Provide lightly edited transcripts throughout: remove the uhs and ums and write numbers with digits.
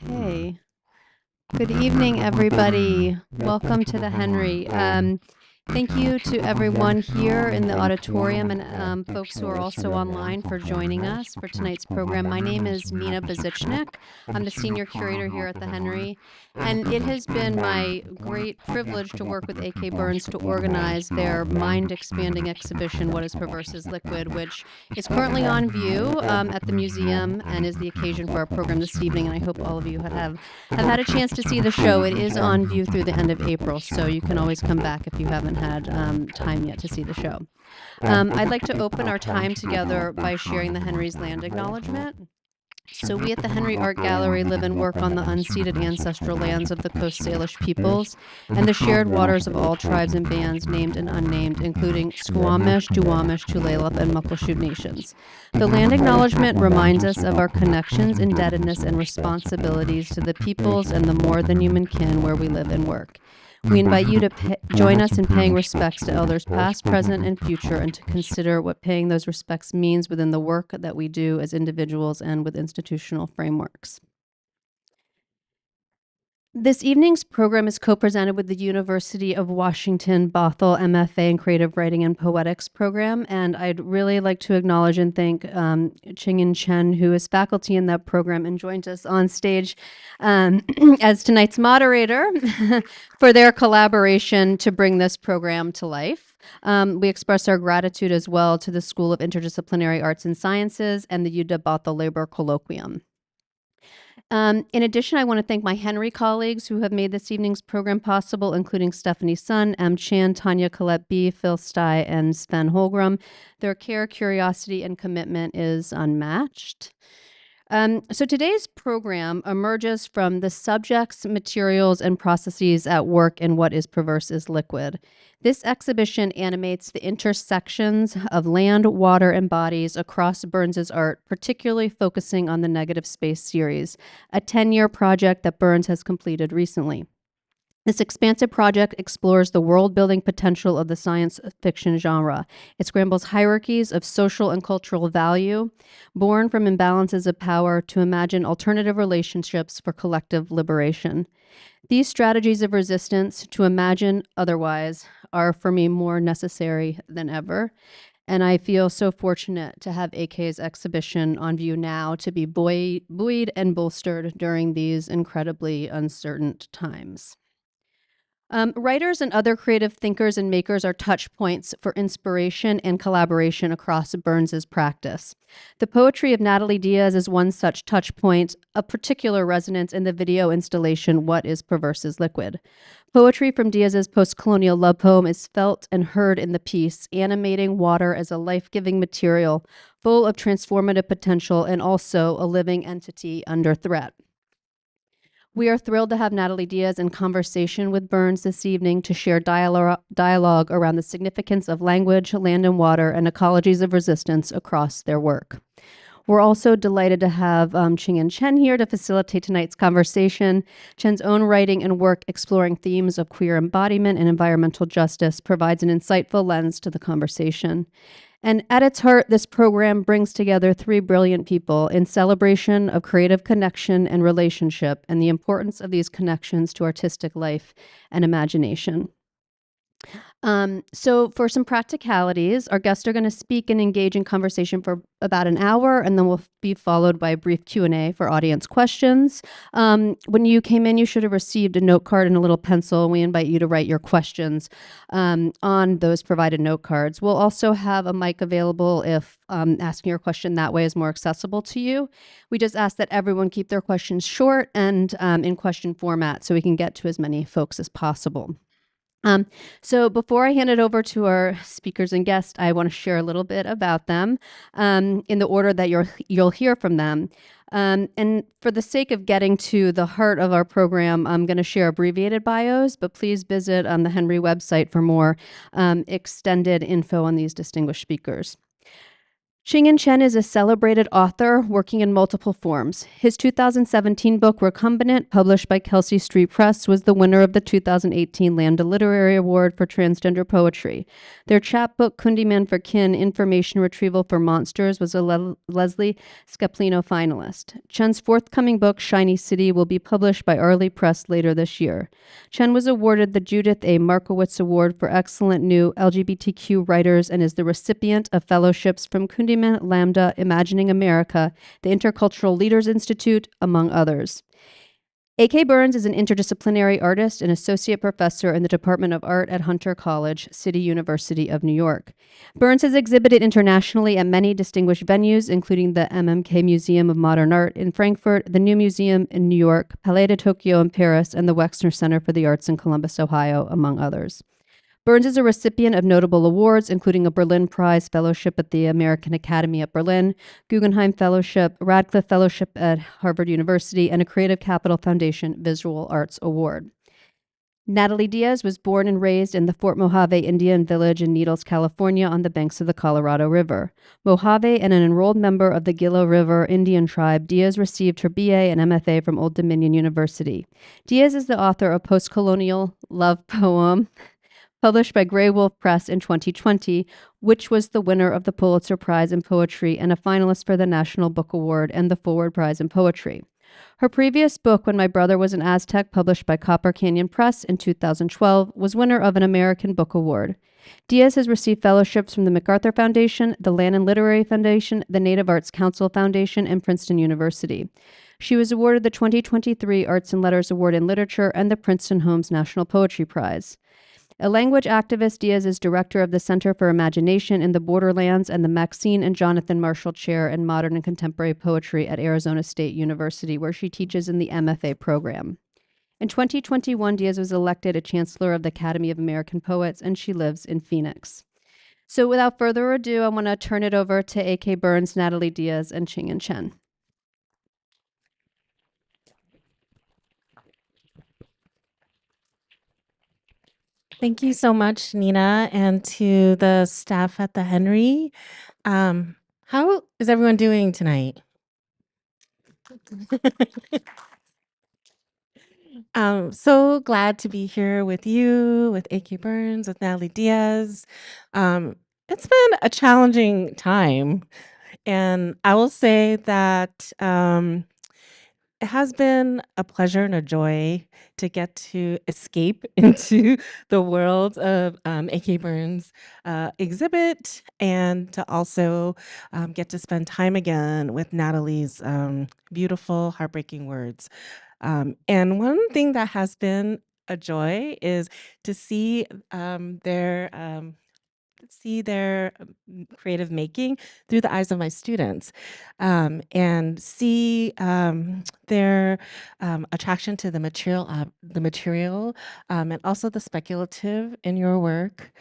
Okay. Good evening, everybody. Welcome to the Henry. Thank you to everyone here in the auditorium and folks who are also online for joining us for tonight's program. My name is Nina Bezichnik. I'm the senior curator here at the Henry, and it has been my great privilege to work with A.K. Burns to organize their mind-expanding exhibition, What is Perverse is Liquid, which is currently on view at the museum and is the occasion for our program this evening, and I hope all of you have had a chance to see the show. It is on view through the end of April, so you can always come back if you haven't had time yet to see the show. I'd like to open our time together by sharing the Henry's land acknowledgement. So we at the Henry Art Gallery live and work on the unceded ancestral lands of the Coast Salish peoples and the shared waters of all tribes and bands named and unnamed, including Squamish, Duwamish, Tulalip, and Muckleshoot nations. The land acknowledgement reminds us of our connections, indebtedness, and responsibilities to the peoples and the more than human kin where we live and work. We invite you to join us in paying respects to elders past, present, and future, and to consider what paying those respects means within the work that we do as individuals and with institutional frameworks. This evening's program is co-presented with the University of Washington Bothell MFA in Creative Writing and Poetics program, and I'd really like to acknowledge and thank Ching-In Chen, who is faculty in that program and joined us on stage as tonight's moderator for their collaboration to bring this program to life. We express our gratitude as well to the School of Interdisciplinary Arts and Sciences and the UW Bothell Labor Colloquium. In addition, I want to thank my Henry colleagues who have made this evening's program possible, including Stephanie Sun, M. Chan, Tanya Collette B., Phil Stye, and Sven Holgram. Their care, curiosity, and commitment is unmatched. So today's program emerges from the subjects, materials, and processes at work in What is Perverse is Liquid. This exhibition animates the intersections of land, water, and bodies across Burns's art, particularly focusing on the Negative Space series, a 10-year project that Burns has completed recently. This expansive project explores the world-building potential of the science fiction genre. It scrambles hierarchies of social and cultural value, born from imbalances of power, to imagine alternative relationships for collective liberation. These strategies of resistance to imagine otherwise are, for me, more necessary than ever. And I feel so fortunate to have AK's exhibition on view now to be buoyed and bolstered during these incredibly uncertain times. Writers and other creative thinkers and makers are touch points for inspiration and collaboration across Burns's practice. The poetry of Natalie Diaz is one such touch point, of particular resonance in the video installation, What is Perverse is Liquid. Poetry from Diaz's Postcolonial Love Poem is felt and heard in the piece, animating water as a life-giving material, full of transformative potential and also a living entity under threat. We are thrilled to have Natalie Diaz in conversation with Burns this evening to share dialogue around the significance of language, land and water, and ecologies of resistance across their work. We're also delighted to have Ching-In Chen here to facilitate tonight's conversation. Chen's own writing and work exploring themes of queer embodiment and environmental justice provides an insightful lens to the conversation. And at its heart, this program brings together three brilliant people in celebration of creative connection and relationship and the importance of these connections to artistic life and imagination. So for some practicalities, our guests are going to speak and engage in conversation for about an hour, and then we'll be followed by a brief Q&A for audience questions. When you came in, you should have received a note card and a little pencil, and we invite you to write your questions on those provided note cards. We'll also have a mic available if asking your question that way is more accessible to you. We just ask that everyone keep their questions short and in question format so we can get to as many folks as possible. So before I hand it over to our speakers and guests, I want to share a little bit about them in the order that you'll hear from them. And for the sake of getting to the heart of our program, I'm going to share abbreviated bios, but please visit the Henry website for more extended info on these distinguished speakers. Ching-In Chen is a celebrated author working in multiple forms. His 2017 book, Recombinant, published by Kelsey Street Press, was the winner of the 2018 Lambda Literary Award for Transgender Poetry. Their chapbook, Kundiman for Kin, Information Retrieval for Monsters, was a Leslie Scaplino finalist. Chen's forthcoming book, Shiny City, will be published by Arley Press later this year. Chen was awarded the Judith A. Markowitz Award for Excellent New LGBTQ Writers and is the recipient of fellowships from Kundiman, Lambda, Imagining America, the Intercultural Leaders Institute, among others. A.K. Burns is an interdisciplinary artist and associate professor in the Department of Art at Hunter College, City University of New York. Burns has exhibited internationally at many distinguished venues, including the MMK Museum of Modern Art in Frankfurt, the New Museum in New York, Palais de Tokyo in Paris, and the Wexner Center for the Arts in Columbus, Ohio, among others. Burns is a recipient of notable awards, including a Berlin Prize Fellowship at the American Academy at Berlin, Guggenheim Fellowship, Radcliffe Fellowship at Harvard University, and a Creative Capital Foundation Visual Arts Award. Natalie Diaz was born and raised in the Fort Mojave Indian Village in Needles, California, on the banks of the Colorado River. Mojave and an enrolled member of the Gila River Indian tribe, Diaz received her BA and MFA from Old Dominion University. Diaz is the author of Postcolonial Love Poem, published by Grey Wolf Press in 2020, which was the winner of the Pulitzer-Prize in Poetry and a finalist for the National Book Award and the Forward Prize in Poetry. Her previous book, When My Brother Was an Aztec, published by Copper Canyon Press in 2012, was winner of an American Book Award. Diaz has received fellowships from the MacArthur Foundation, the Lannan Literary Foundation, the Native Arts Council Foundation, and Princeton University. She was awarded the 2023 Arts and Letters Award in Literature and the Princeton Holmes National Poetry Prize. A language activist, Diaz is director of the Center for Imagination in the Borderlands and the Maxine and Jonathan Marshall Chair in Modern and Contemporary Poetry at Arizona State University, where she teaches in the MFA program. In 2021, Diaz was elected a Chancellor of the Academy of American Poets, and she lives in Phoenix. So without further ado, I want to turn it over to A.K. Burns, Natalie Diaz, and Ching-In Chen. Thank you so much, Nina, and to the staff at the Henry. How is everyone doing tonight? So glad to be here with you, with A.K. Burns, with Natalie Diaz. It's been a challenging time, and I will say that it has been a pleasure and a joy to get to escape into the world of A.K. Burns' exhibit and to also get to spend time again with Natalie's beautiful, heartbreaking words. And one thing that has been a joy is to see their creative making through the eyes of my students, and see their attraction to the material, and also the speculative in your work,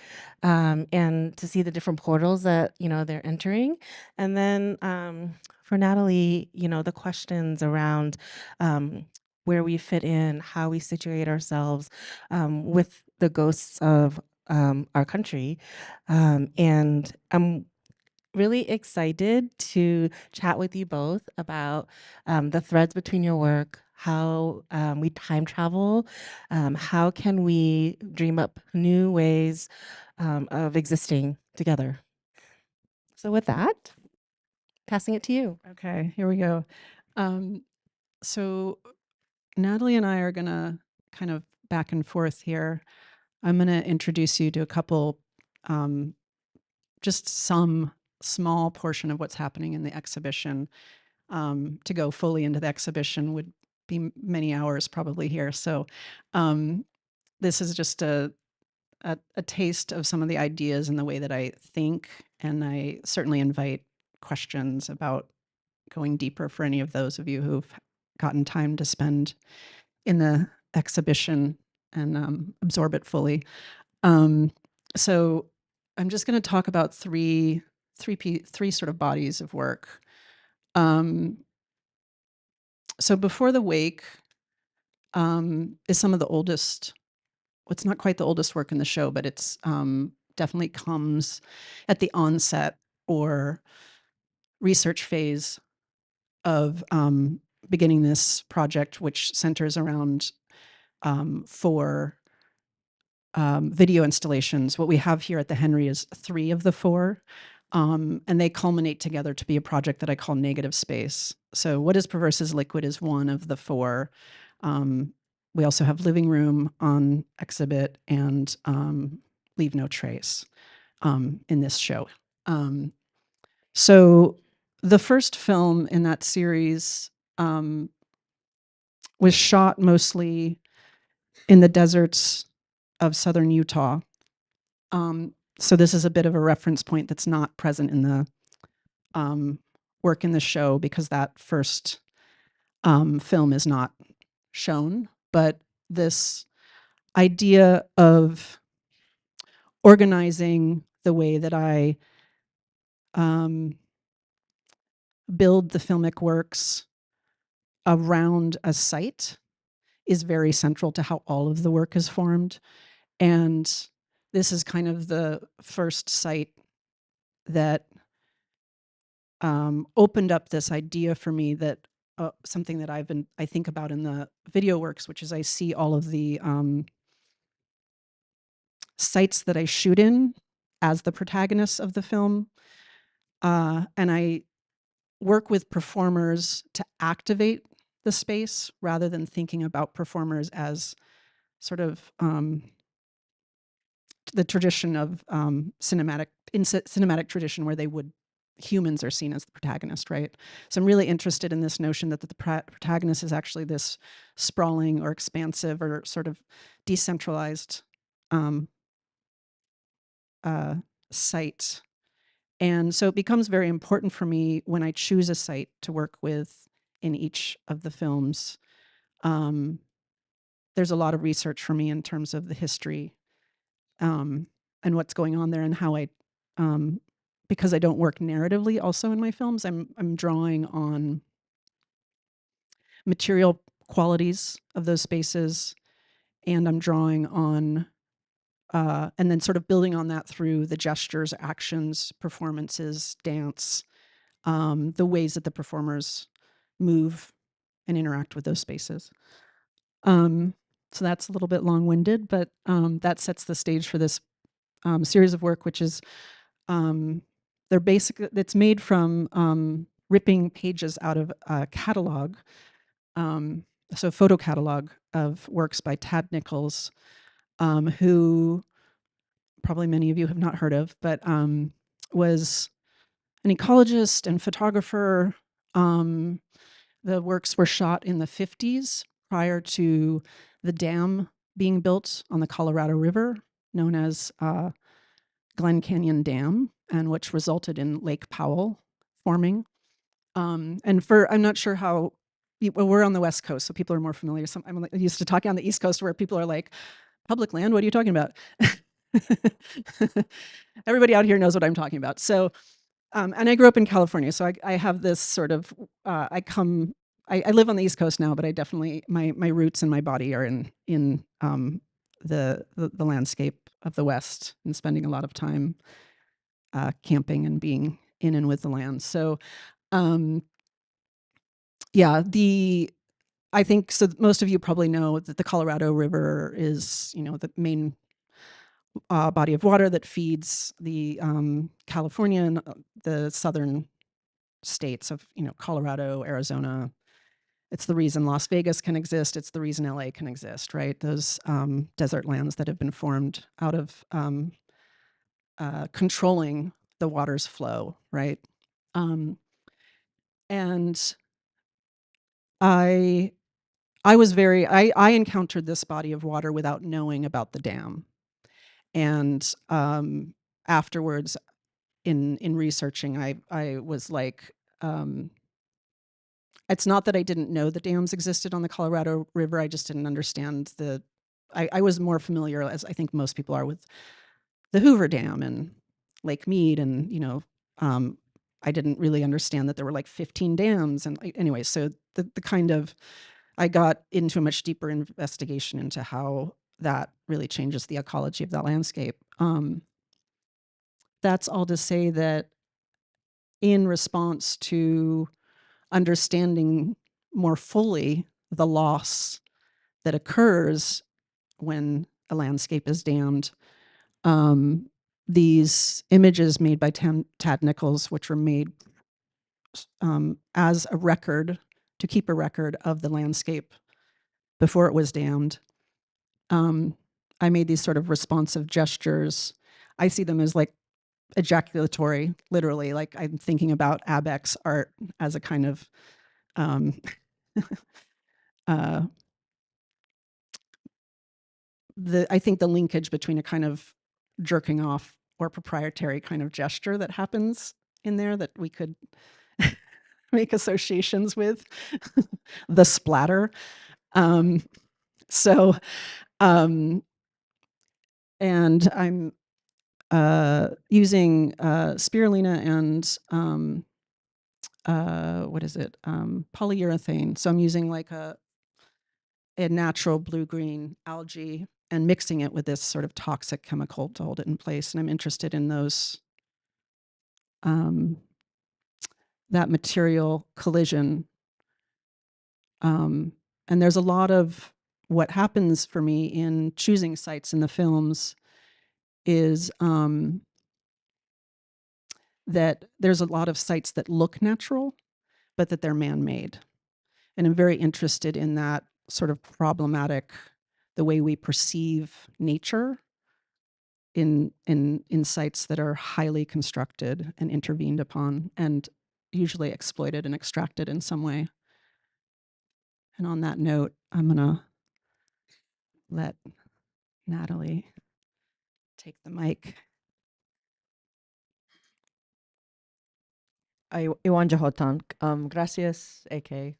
and to see the different portals that they're entering, and then for Natalie, the questions around where we fit in, how we situate ourselves with the ghosts of our country. And I'm really excited to chat with you both about the threads between your work, how we time travel, how can we dream up new ways of existing together. So with that, passing it to you. Okay, here we go. So Natalie and I are going to kind of back and forth here. I'm going to introduce you to a couple, just some small portion of what's happening in the exhibition. To go fully into the exhibition would be many hours probably here. So this is just a taste of some of the ideas and the way that I think, and I certainly invite questions about going deeper for any of those of you who've gotten time to spend in the exhibition and absorb it fully. So I'm just going to talk about three sort of bodies of work. So Before the Wake is some of the oldest, well, it's not quite the oldest work in the show, but it's definitely comes at the onset or research phase of beginning this project, which centers around 4 video installations. What we have here at the Henry is 3 of the 4, and they culminate together to be a project that I call Negative Space. So What is Perverse is Liquid is one of the 4. We also have Living Room on exhibit and Leave No Trace in this show. So the first film in that series was shot mostly in the deserts of southern Utah. So this is a bit of a reference point that's not present in the work in the show because that first film is not shown. But this idea of organizing the way that I build the filmic works around a site is very central to how all of the work is formed. And this is kind of the first site that opened up this idea for me that something that I think about in the video works, which is I see all of the sites that I shoot in as the protagonists of the film. And I work with performers to activate the space rather than thinking about performers as sort of the tradition of cinematic tradition where humans are seen as the protagonist, right? So I'm really interested in this notion that the protagonist is actually this sprawling or expansive or sort of decentralized site. And so it becomes very important for me when I choose a site to work with in each of the films. There's a lot of research for me in terms of the history and what's going on there and how because I don't work narratively also in my films, I'm drawing on material qualities of those spaces, and I'm drawing on and then sort of building on that through the gestures, actions, performances, dance, the ways that the performers move and interact with those spaces. So that's a little bit long-winded, but that sets the stage for this series of work, which is it's made from ripping pages out of a catalog, so a photo catalog of works by Tad Nichols, who probably many of you have not heard of, but was an ecologist and photographer. The works were shot in the 50s prior to the dam being built on the Colorado River, known as Glen Canyon Dam, and which resulted in Lake Powell forming. I'm not sure how, well, we're on the West Coast, so people are more familiar. I'm used to talking on the East Coast where people are like, public land, what are you talking about? Everybody out here knows what I'm talking about. So, and I grew up in California, so I have this sort of, I live on the East Coast now, but I definitely, my roots and my body are in the landscape of the West and spending a lot of time camping and being in and with the land. So, yeah, I think so. Most of you probably know that the Colorado River is, the main body of water that feeds the California and the southern states of, Colorado, Arizona. It's the reason Las Vegas can exist. It's the reason LA can exist, right? Those desert lands that have been formed out of controlling the water's flow, right? And I encountered this body of water without knowing about the dam. And afterwards, in researching, I was like, it's not that I didn't know the dams existed on the Colorado River. I just didn't understand I was more familiar, as I think most people are, with the Hoover Dam and Lake Mead and, I didn't really understand that there were like 15 dams. And anyway, so the kind of, I got into a much deeper investigation into how that really changes the ecology of that landscape. That's all to say that in response to understanding more fully the loss that occurs when a landscape is dammed, these images made by Tad Nichols, which were made as a record, to keep a record of the landscape before it was dammed. I made these sort of responsive gestures. I see them as like ejaculatory, literally. Like I'm thinking about Abex art as a kind of uh, I think the linkage between a kind of jerking off or proprietary kind of gesture that happens in there that we could make associations with the splatter. Um, so, and I'm using spirulina and what is it? Polyurethane. So I'm using like a natural blue-green algae and mixing it with this sort of toxic chemical to hold it in place. And I'm interested in those, that material collision. And there's a lot of what happens for me in choosing sites in the films is that there's a lot of sites that look natural, but that they're man-made. And I'm very interested in that sort of problematic, the way we perceive nature in sites that are highly constructed and intervened upon and usually exploited and extracted in some way. And on that note, I'm gonna let Natalie take the mic. Iwan Jahotan. Gracias, AK,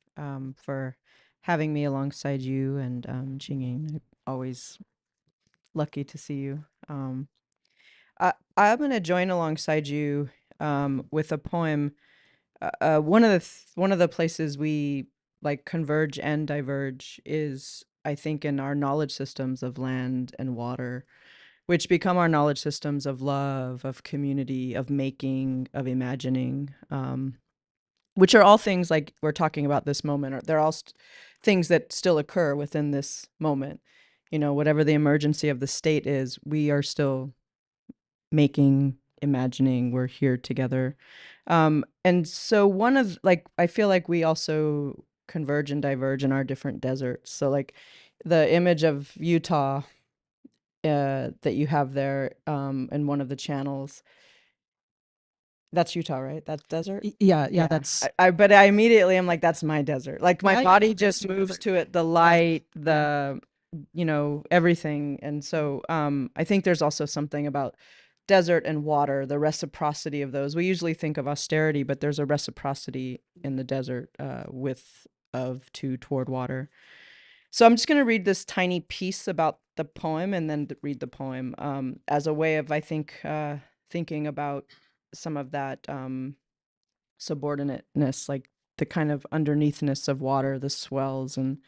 for having me alongside you and Ching-In. Always lucky to see you. I'm going to join alongside you with a poem. One of the places we like converge and diverge is, I think, in our knowledge systems of land and water, which become our knowledge systems of love, of community, of making, of imagining, which are all things like we're talking about this moment, or they're all things that still occur within this moment. You know, whatever the emergency of the state is, we are still making, imagining, we're here together. And so one of like, I feel like we also converge and diverge in our different deserts. So like the image of Utah that you have there in one of the channels, that's Utah, right? That's desert? Yeah, that's But I immediately am like, that's my desert. Like my Yeah, body yeah, just moves desert. to it, the light, the, you know, everything. And so I think there's also something about desert and water, the reciprocity of those. We usually think of austerity, but there's a reciprocity in the desert toward water. So I'm just going to read this tiny piece about the poem and then read the poem as a way of, I think, thinking about some of that subordinateness, like the kind of underneathness of water, the swells, and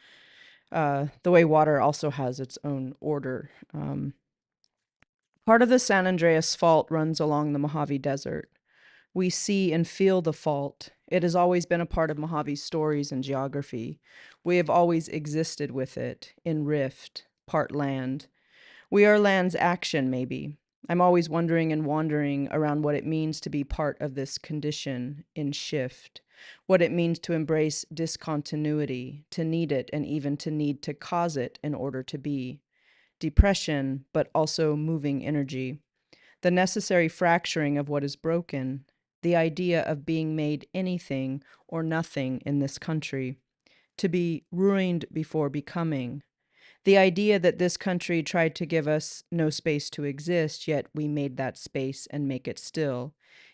the way water also has its own order. Part of the San Andreas Fault runs along the Mojave Desert. We see and feel the fault. It has always been a part of Mojave's stories and geography. We have always existed with it, in rift, part land. We are land's action, maybe. I'm always wondering and wandering around what it means to be part of this condition in shift, what it means to embrace discontinuity, to need it, and even to need to cause it in order to be. Depression, but also moving energy. The necessary fracturing of what is broken, the idea of being made anything or nothing in this country, to be ruined before becoming. The idea that this country tried to give us no space to exist, yet we made that space and make it still.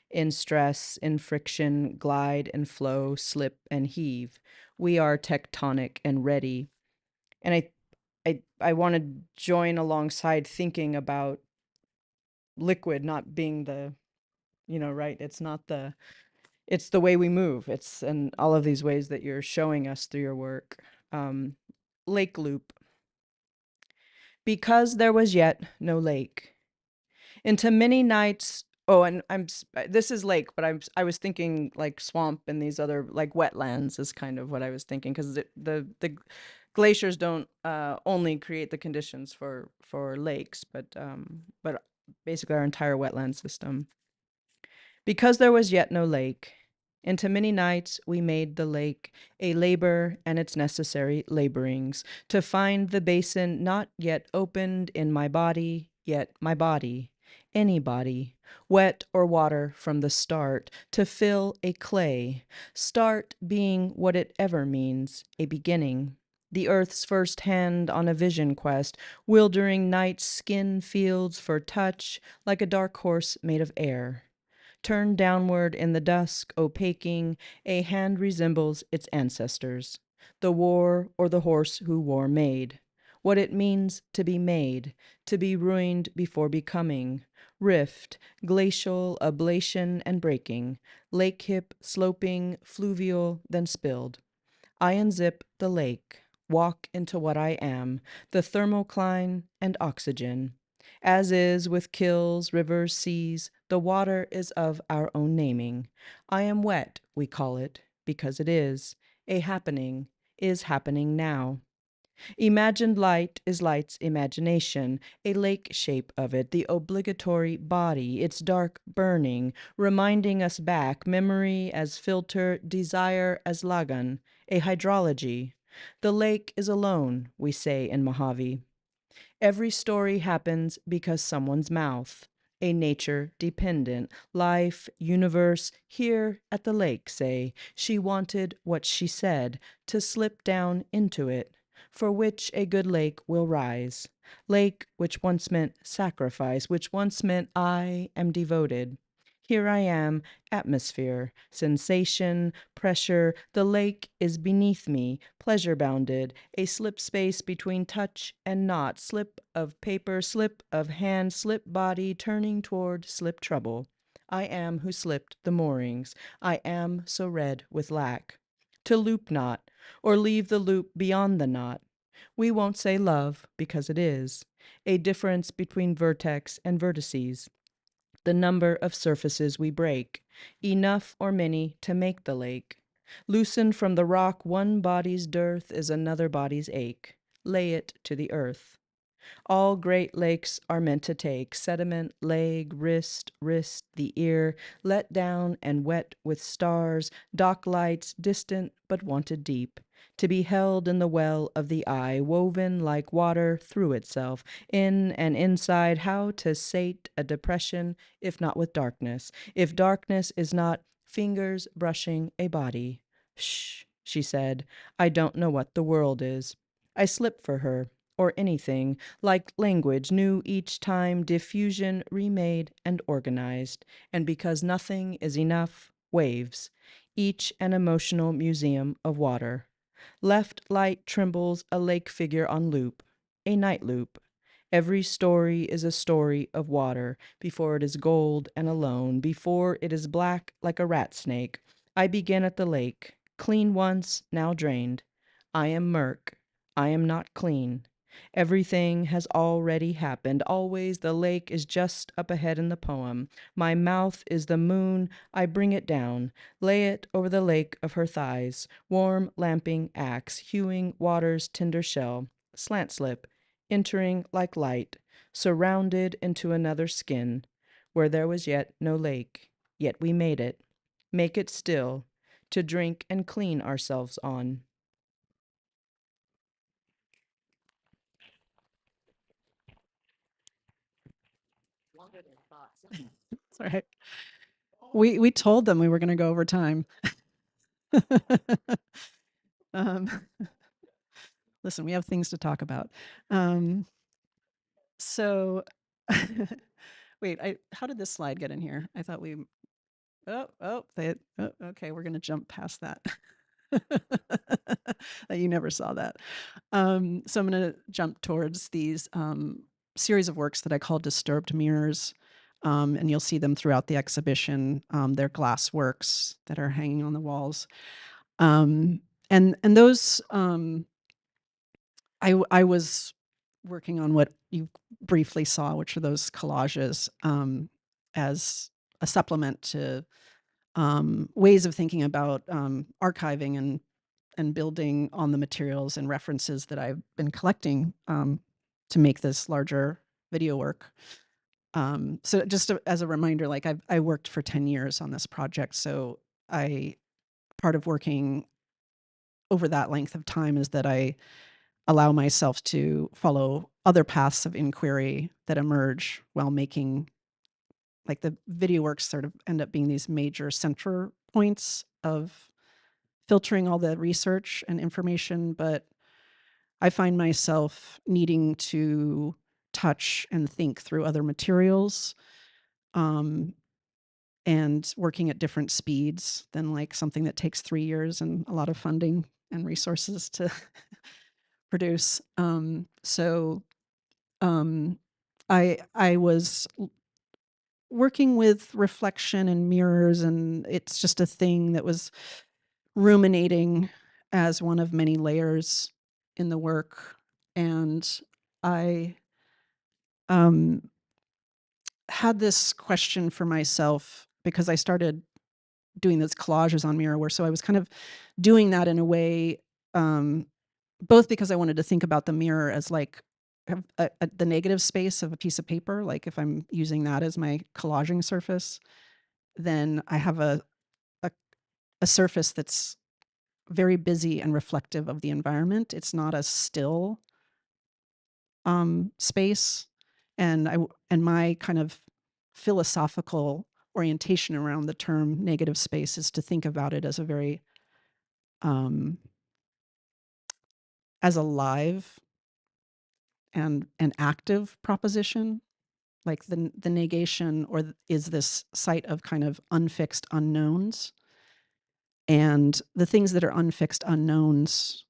In stress, in friction, glide and flow, slip and heave. We are tectonic and ready. And I want to join alongside thinking about liquid not being the, you know, right? It's not the it's the way we move. It's in all of these ways that you're showing us through your work. Lake loop. Because there was yet no lake. Into many nights. Oh, and this is lake, but I was thinking like swamp and these other like wetlands is kind of what I was thinking, because the glaciers don't only create the conditions for lakes, but basically our entire wetland system. Because there was yet no lake, into many nights we made the lake a labor and its necessary laborings, to find the basin not yet opened in my body, yet my body, any body, wet or water from the start, to fill a clay, start being what it ever means, a beginning. The earth's first hand on a vision quest, wildering night's skin fields for touch, like a dark horse made of air. Turned downward in the dusk, opaquing, a hand resembles its ancestors. The war or the horse who war made. What it means to be ruined before becoming. Rift, glacial, ablation and breaking. Lake hip, sloping, fluvial, then spilled. I unzip the lake, walk into what I am, the thermocline and oxygen. As is with kills, rivers, seas, the water is of our own naming. I am wet, we call it, because it is. A happening is happening now. Imagined light is light's imagination, a lake shape of it, the obligatory body, its dark burning, reminding us back, memory as filter, desire as lagan, a hydrology. The lake is alone, we say in Mojave. Every story happens because someone's mouth. A nature dependent, life, universe, here at the lake, say, she wanted what she said, to slip down into it, for which a good lake will rise. Lake which once meant sacrifice, which once meant I am devoted. Here I am, atmosphere, sensation, pressure, the lake is beneath me, pleasure bounded, a slip space between touch and not, slip of paper, slip of hand, slip body, turning toward slip trouble. I am who slipped the moorings, I am so red with lack. To loop not, or leave the loop beyond the knot. We won't say love, because it is. A difference between vertex and vertices. The number of surfaces we break, enough or many to make the lake. Loosened from the rock, one body's dearth is another body's ache. Lay it to the earth. All great lakes are meant to take sediment, leg, wrist, the ear, let down and wet with stars, dock lights, distant but wanted deep, to be held in the well of the eye, woven like water through itself, in and inside, how to sate a depression, if not with darkness, if darkness is not fingers brushing a body. Shh, she said, I don't know what the world is. I slip for her, or anything, like language, new each time, diffusion remade and organized, and because nothing is enough, waves, each an emotional museum of water. Left light trembles a lake figure on loop, a night loop. Every story is a story of water, before it is gold and alone, before it is black like a rat snake. I begin at the lake, clean once, now drained. I am murk. I am not clean. Everything has already happened. Always the lake is just up ahead in the poem. My mouth is the moon. I bring it down, lay it over the lake of her thighs. Warm, lamping axe, hewing water's tender shell. Slant slip, entering like light, surrounded into another skin, where there was yet no lake. Yet we made it. Make it still, to drink and clean ourselves on. Sorry. We told them we were going to go over time. um, listen, we have things to talk about. So, wait, how did this slide get in here? I thought we. Okay, we're going to jump past that. That you never saw that. So I'm going to jump towards these series of works that I call Disturbed Mirrors. And you'll see them throughout the exhibition. They're glass works that are hanging on the walls. And those, I was working on what you briefly saw, which are those collages, as a supplement to ways of thinking about archiving and building on the materials and references that I've been collecting to make this larger video work. So just as a reminder, like I worked for 10 years on this project. So part of working over that length of time is that I allow myself to follow other paths of inquiry that emerge while making, like, the video works sort of end up being these major center points of filtering all the research and information, but I find myself needing to touch and think through other materials, and working at different speeds than like something that takes 3 years and a lot of funding and resources to produce. So I was working with reflection and mirrors, and it's just a thing that was ruminating as one of many layers in the work. And I had this question for myself because I started doing those collages on mirrorware. So I was kind of doing that in a way, both because I wanted to think about the mirror as like the negative space of a piece of paper. Like if I'm using that as my collaging surface, then I have a surface that's very busy and reflective of the environment. It's not a still space. And my kind of philosophical orientation around the term negative space is to think about it as a very as a live and an active proposition. Like the negation is this site of kind of unfixed unknowns, and the things that are unfixed unknowns,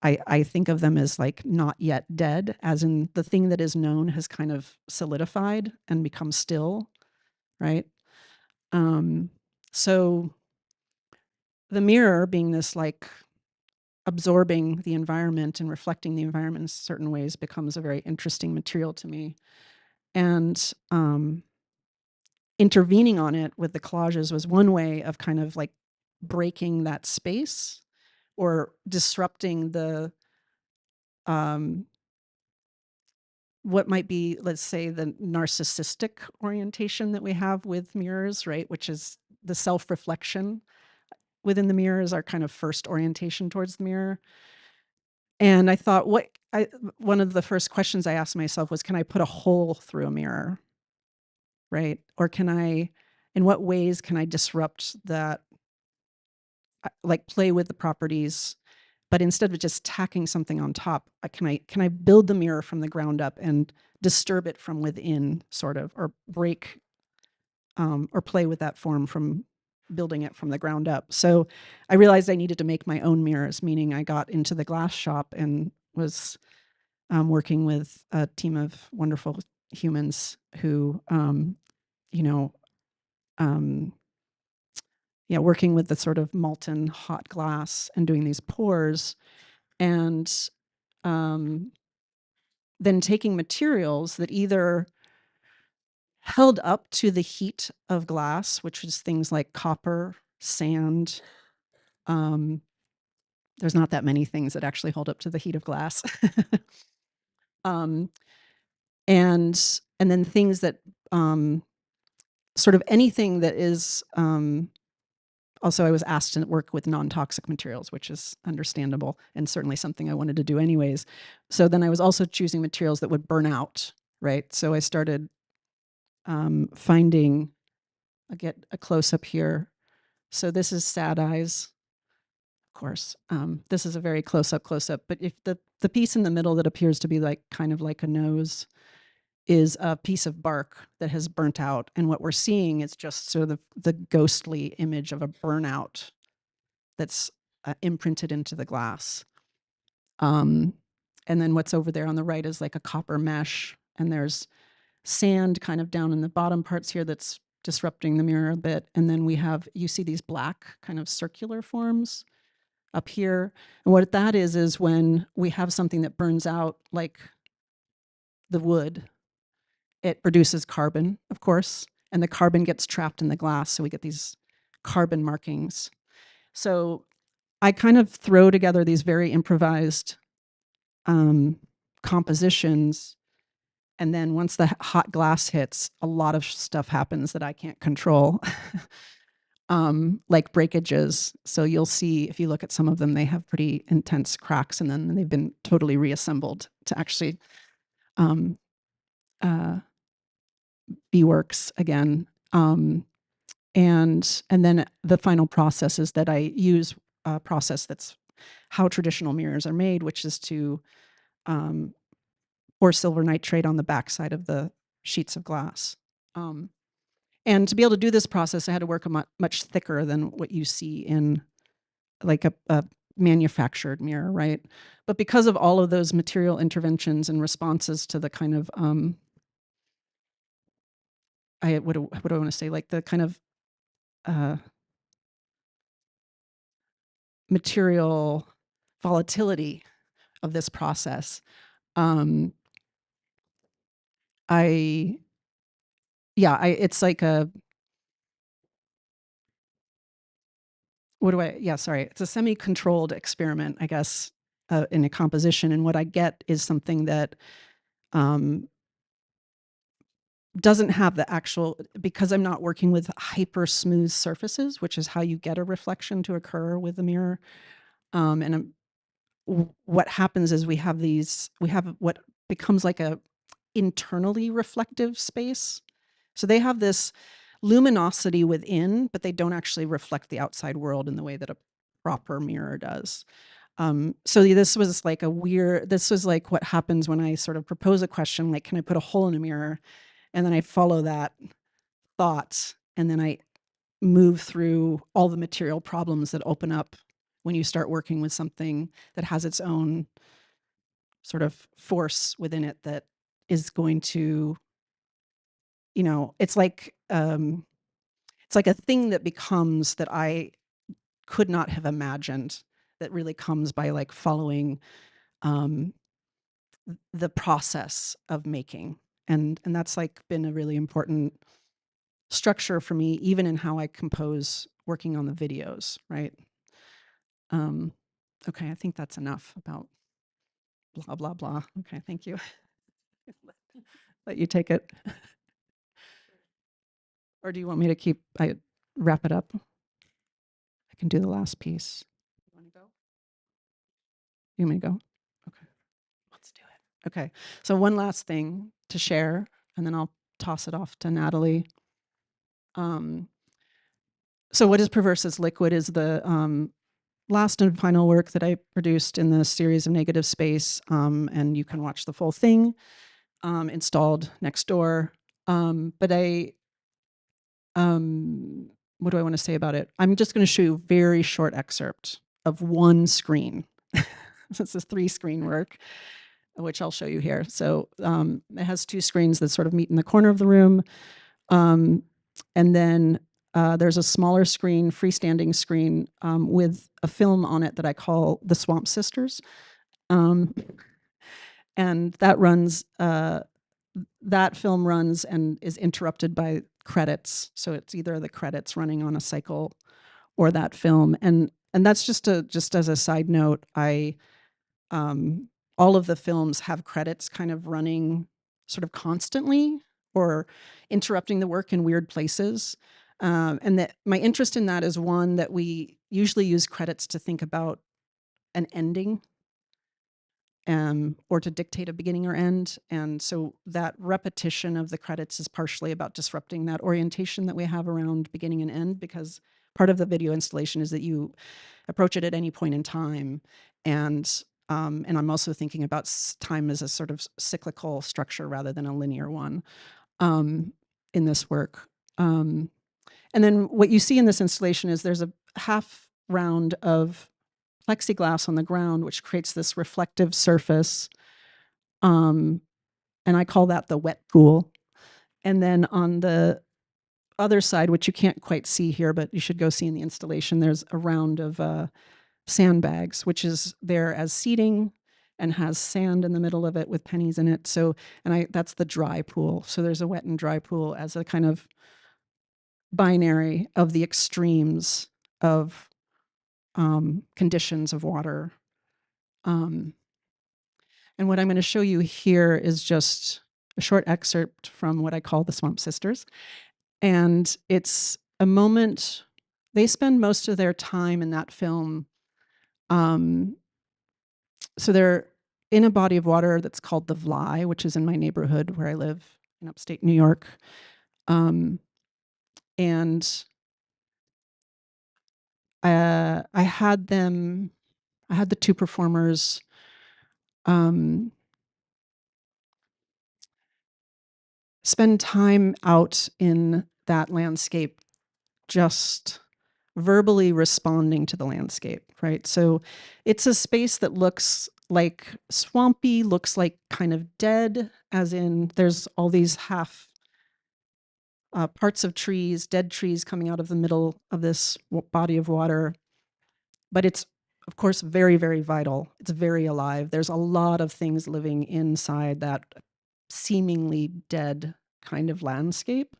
I think of them as like not yet dead, as in the thing that is known has kind of solidified and become still, right? So the mirror being this like absorbing the environment and reflecting the environment in certain ways becomes a very interesting material to me. And intervening on it with the collages was one way of kind of like breaking that space or disrupting the what might be, let's say, the narcissistic orientation that we have with mirrors, right? Which is the self-reflection within the mirror is our kind of first orientation towards the mirror. And I thought, one of the first questions I asked myself was, can I put a hole through a mirror, right? Or in what ways can I disrupt that, like play with the properties, but instead of just tacking something on top, can I build the mirror from the ground up and disturb it from within, sort of, or break or play with that form from building it from the ground up. So I realized I needed to make my own mirrors, meaning I got into the glass shop and was working with a team of wonderful humans who, you know, yeah, working with the sort of molten hot glass and doing these pours, and then taking materials that either held up to the heat of glass, which is things like copper, sand. There's not that many things that actually hold up to the heat of glass. um, and then things that sort of anything that is also, I was asked to work with non-toxic materials, which is understandable and certainly something I wanted to do anyways. So then I was also choosing materials that would burn out, right? So I started finding, I'll get a close-up here. So this is Sad Eyes, of course. This is a very close-up, but if the piece in the middle that appears to be like kind of like a nose is a piece of bark that has burnt out. And what we're seeing is just sort of the ghostly image of a burnout that's imprinted into the glass. And then what's over there on the right is like a copper mesh, and there's sand kind of down in the bottom parts here that's disrupting the mirror a bit. And then we have, you see these black kind of circular forms up here. And what that is when we have something that burns out, like the wood, it produces carbon, of course, and the carbon gets trapped in the glass. So we get these carbon markings. So I kind of throw together these very improvised compositions. And then once the hot glass hits, a lot of stuff happens that I can't control, like breakages. So you'll see, if you look at some of them, they have pretty intense cracks, and then they've been totally reassembled to actually be works again. And then the final process is that I use a process that's how traditional mirrors are made, which is to pour silver nitrate on the backside of the sheets of glass. And to be able to do this process, I had to work much thicker than what you see in like a manufactured mirror, right? But because of all of those material interventions and responses to the kind of, what do I want to say? Like the kind of material volatility of this process, it's like a, it's a semi-controlled experiment, I guess, in a composition. And what I get is something that doesn't have the actual, because I'm not working with hyper smooth surfaces, which is how you get a reflection to occur with the mirror. What happens is we have what becomes like a internally reflective space. So they have this luminosity within, but they don't actually reflect the outside world in the way that a proper mirror does. So this was like what happens when I sort of propose a question, like, can I put a hole in a mirror? And then I follow that thought, and then I move through all the material problems that open up when you start working with something that has its own sort of force within it that is going to, it's like a thing that becomes that I could not have imagined, that really comes by like following the process of making. And that's like been a really important structure for me, even in how I compose working on the videos, right? Okay, I think that's enough about blah, blah, blah. Okay, thank you. Let you take it. Or do you want me to wrap it up? I can do the last piece. You want to go? You want me to go? Okay, let's do it. Okay, so one last thing to share, and then I'll toss it off to Natalie. So what is Perverse as Liquid is the last and final work that I produced in the series of Negative Space, and you can watch the full thing installed next door. But what do I want to say about it? I'm just going to show you a very short excerpt of one screen. This is 3-screen work, which I'll show you here. So it has 2 screens that sort of meet in the corner of the room. And then there's a smaller screen, freestanding screen, with a film on it that I call The Swamp Sisters. And that runs, that film runs and is interrupted by credits. So it's either the credits running on a cycle or that film. And that's just as a side note, all of the films have credits kind of running sort of constantly or interrupting the work in weird places. And that my interest in that is, one, that we usually use credits to think about an ending, or to dictate a beginning or end. And so that repetition of the credits is partially about disrupting that orientation that we have around beginning and end, because part of the video installation is that you approach it at any point in time. And I'm also thinking about time as a sort of cyclical structure rather than a linear one in this work. And then what you see in this installation is there's a half round of plexiglass on the ground, which creates this reflective surface. And I call that the wet pool. And then on the other side, which you can't quite see here, but you should go see in the installation, there's a round of sandbags, which is there as seating and has sand in the middle of it with pennies in it. So, that's the dry pool. So there's a wet and dry pool as a kind of binary of the extremes of conditions of water. And what I'm going to show you here is just a short excerpt from what I call the Swamp Sisters. And it's a moment, they spend most of their time in that film. So they're in a body of water that's called the Vly, which is in my neighborhood where I live in upstate New York. And I had the two performers spend time out in that landscape, just verbally responding to the landscape, right? So it's a space that looks like swampy, looks like kind of dead, as in there's all these half parts of trees, dead trees coming out of the middle of this body of water. But it's, of course, very, very vital. It's very alive. There's a lot of things living inside that seemingly dead kind of landscape.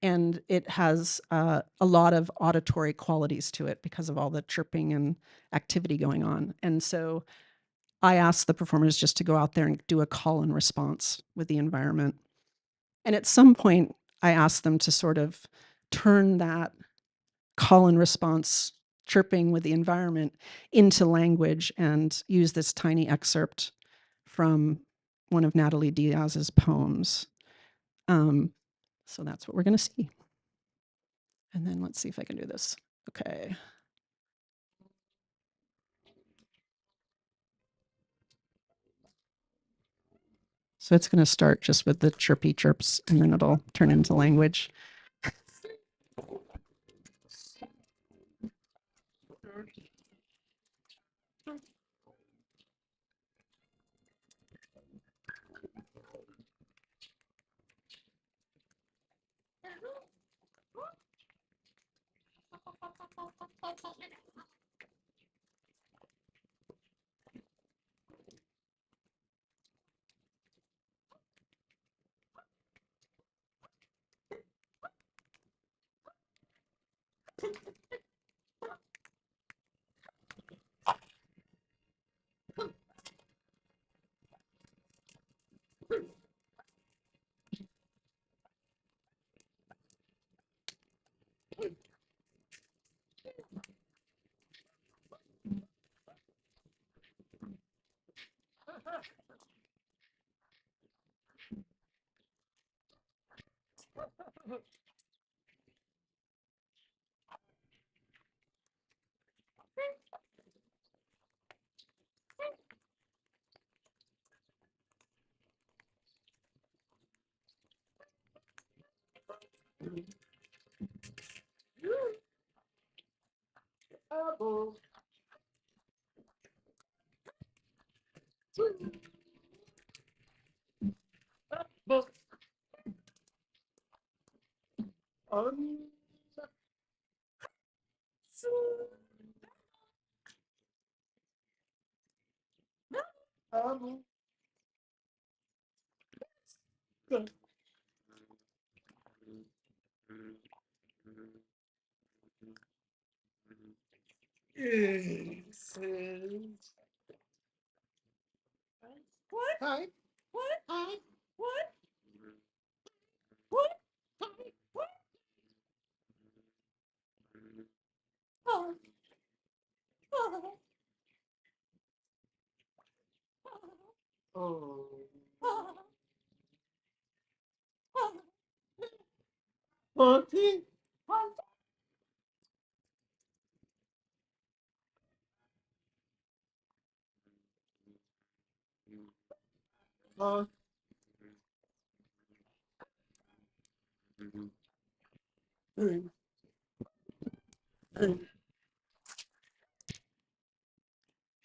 And it has a lot of auditory qualities to it because of all the chirping and activity going on. And so I asked the performers just to go out there and do a call and response with the environment. And at some point, I asked them to sort of turn that call and response chirping with the environment into language and use this tiny excerpt from one of Natalie Diaz's poems. So that's what we're going to see. And then let's see if I can do this. Okay. So it's going to start just with the chirpy chirps, and then it'll turn into language.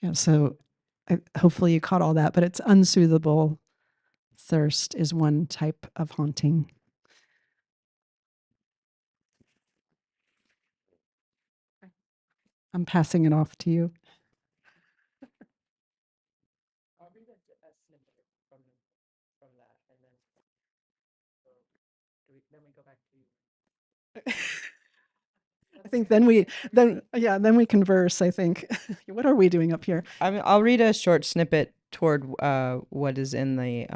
Yeah, so hopefully you caught all that, but it's unsoothable thirst is one type of haunting. I'm passing it off to you. I'll read a snippet from that, and then then we go back to you. I think then we converse, I think. What are we doing up here? I'll read a short snippet toward what is in the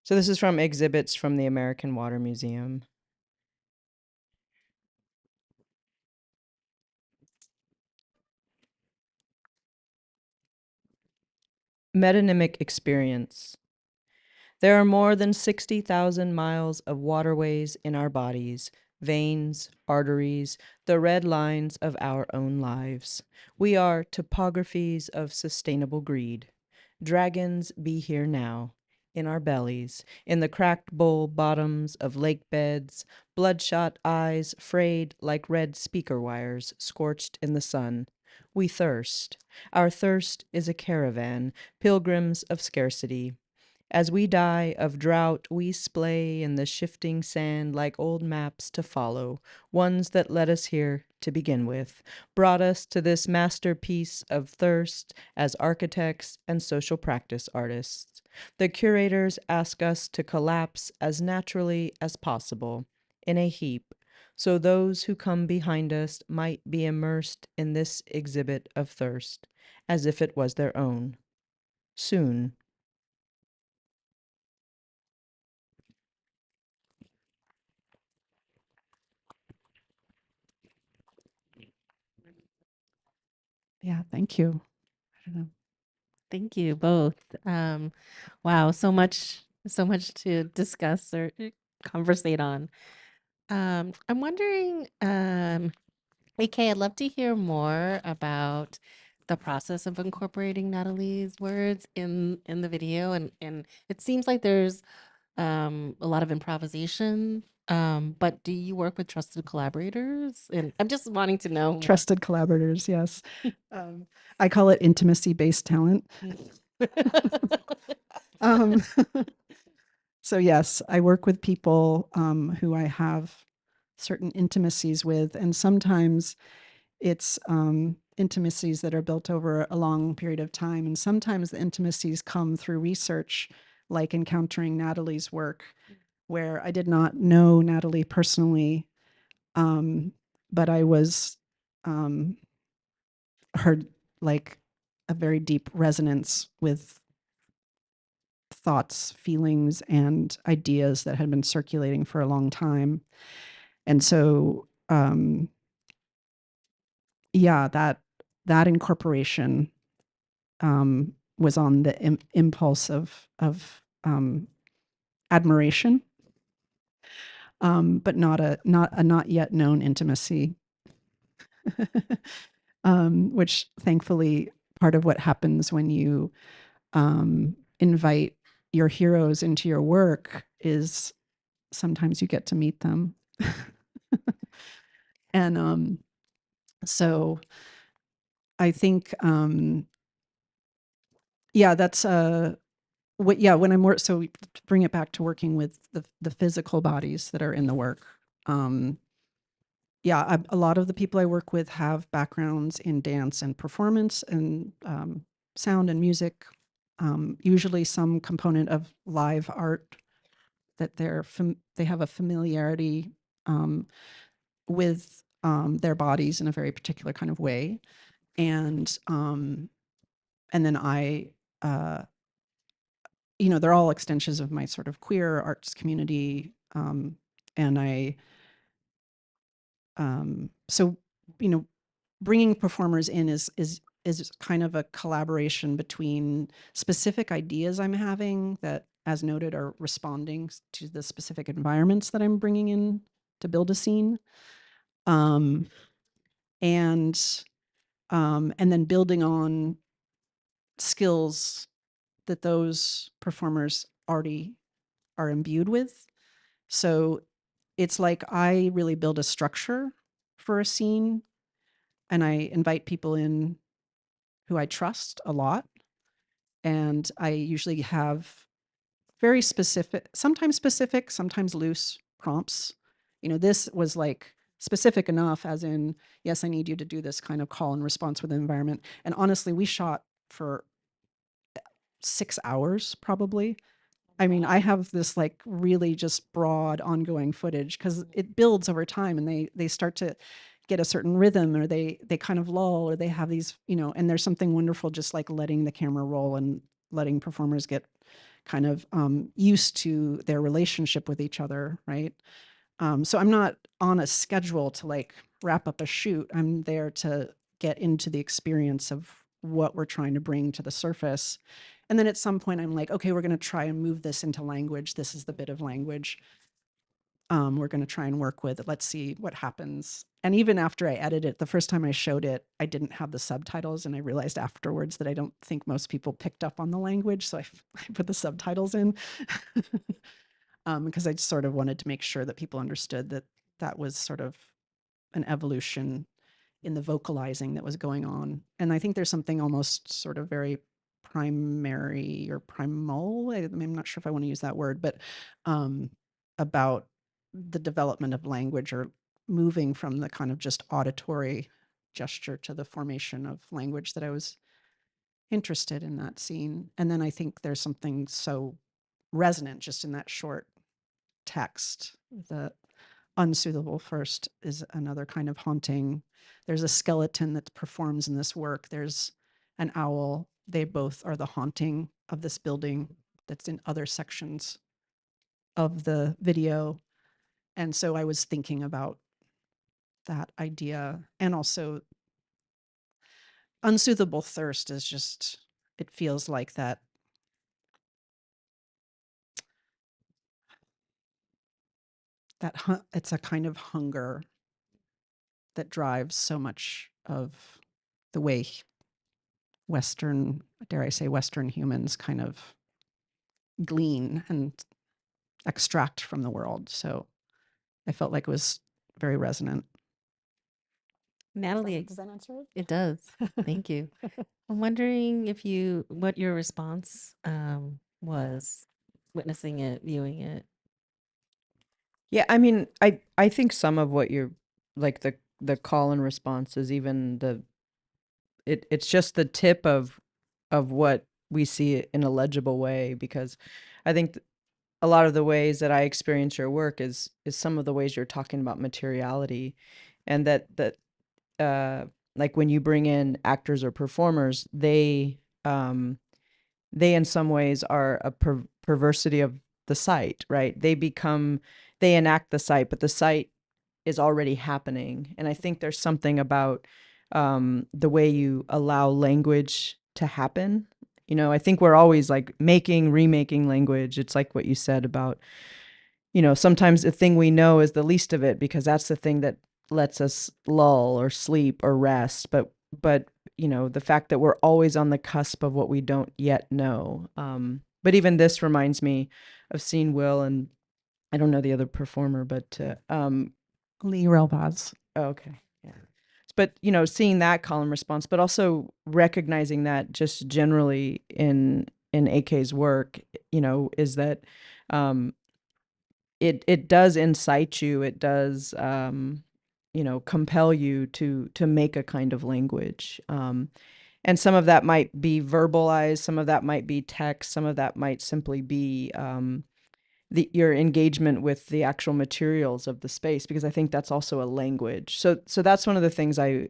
so this is from exhibits from the American Water Museum. Metonymic experience. There are more than 60,000 miles of waterways in our bodies, veins, arteries, the red lines of our own lives. We are topographies of sustainable greed. Dragons be here now, in our bellies, in the cracked bowl bottoms of lake beds, bloodshot eyes frayed like red speaker wires scorched in the sun. We thirst. Our thirst is a caravan, pilgrims of scarcity. As we die of drought, we splay in the shifting sand like old maps to follow, ones that led us here to begin with, brought us to this masterpiece of thirst as architects and social practice artists. The curators ask us to collapse as naturally as possible, in a heap, so those who come behind us might be immersed in this exhibit of thirst, as if it was their own. Soon. Yeah, thank you. I don't know. Thank you both. Wow, so much to discuss or conversate on. I'm wondering, AK, I'd love to hear more about the process of incorporating Natalie's words in the video, and it seems like there's a lot of improvisation. But do you work with trusted collaborators? And I'm just wanting to know more. Trusted collaborators, yes. I call it intimacy-based talent. Um, so yes, I work with people who I have certain intimacies with, and sometimes it's intimacies that are built over a long period of time, and sometimes the intimacies come through research, like encountering Natalie's work, where I did not know Natalie personally, but I was heard like a very deep resonance with thoughts, feelings, and ideas that had been circulating for a long time. And so, yeah, that incorporation was on the impulse of admiration, but not a not yet known intimacy, which thankfully part of what happens when you invite your heroes into your work is sometimes you get to meet them. And so I think, yeah, that's when I'm so to bring it back to working with the physical bodies that are in the work. Yeah, a lot of the people I work with have backgrounds in dance and performance and sound and music, usually some component of live art, that they have a familiarity with their bodies in a very particular kind of way. And then I, they're all extensions of my sort of queer arts community. And I, so, bringing performers in is kind of a collaboration between specific ideas I'm having that, as noted, are responding to the specific environments that I'm bringing in to build a scene. And then building on skills that those performers already are imbued with. So it's like I really build a structure for a scene, and I invite people in who I trust a lot. And I usually have very specific, sometimes loose prompts. This was like specific enough, as in, yes, I need you to do this kind of call and response with the environment. And honestly, we shot for 6 hours probably. I mean, I have this like really just broad ongoing footage because it builds over time, and they start to get a certain rhythm, or they kind of lull, or they have these, and there's something wonderful just like letting the camera roll and letting performers get kind of used to their relationship with each other, right? So I'm not on a schedule to like wrap up a shoot. I'm there to get into the experience of what we're trying to bring to the surface. And then at some point I'm like, okay, we're going to try and move this into language. This is the bit of language we're going to try and work with. Let's see what happens. And even after I edited it, the first time I showed it, I didn't have the subtitles. And I realized afterwards that I don't think most people picked up on the language. So I put the subtitles in because I just sort of wanted to make sure that people understood that that was sort of an evolution in the vocalizing that was going on. And I think there's something almost sort of very primary or primal, I'm not sure if I want to use that word, but about the development of language, or moving from the kind of just auditory gesture to the formation of language, that I was interested in that scene. And then I think there's something so resonant just in that short text. The unsoothable first is another kind of haunting. There's a skeleton that performs in this work. There's an owl. They both are the haunting of this building that's in other sections of the video. And so I was thinking about that idea. And also, unsoothable thirst is just, it feels like that it's a kind of hunger that drives so much of the way Western, dare I say, Western humans kind of glean and extract from the world. So I felt like it was very resonant. Natalie, Does that answer it? it does. Thank you. I'm wondering what your response was, witnessing it, viewing it. Yeah, I mean, I think some of what you're like the call and response is even it's just the tip of what we see in a legible way, because I think a lot of the ways that I experience your work is some of the ways you're talking about materiality, and that like when you bring in actors or performers, they in some ways are a perversity of the site, right? They enact the site, but the site is already happening. And I think there's something about the way you allow language to happen. I think we're always like remaking language. It's like what you said about, sometimes the thing we know is the least of it, because that's the thing that lets us lull or sleep or rest. But the fact that we're always on the cusp of what we don't yet know. But even this reminds me of seeing Will, and I don't know the other performer, but Lee Relbaz. oh, okay. Yeah. But, seeing that call and response, but also recognizing that just generally in AK's work, is that it does incite you, it does compel you to make a kind of language. And some of that might be verbalized, some of that might be text, some of that might simply be your engagement with the actual materials of the space, because I think that's also a language. So that's one of the things I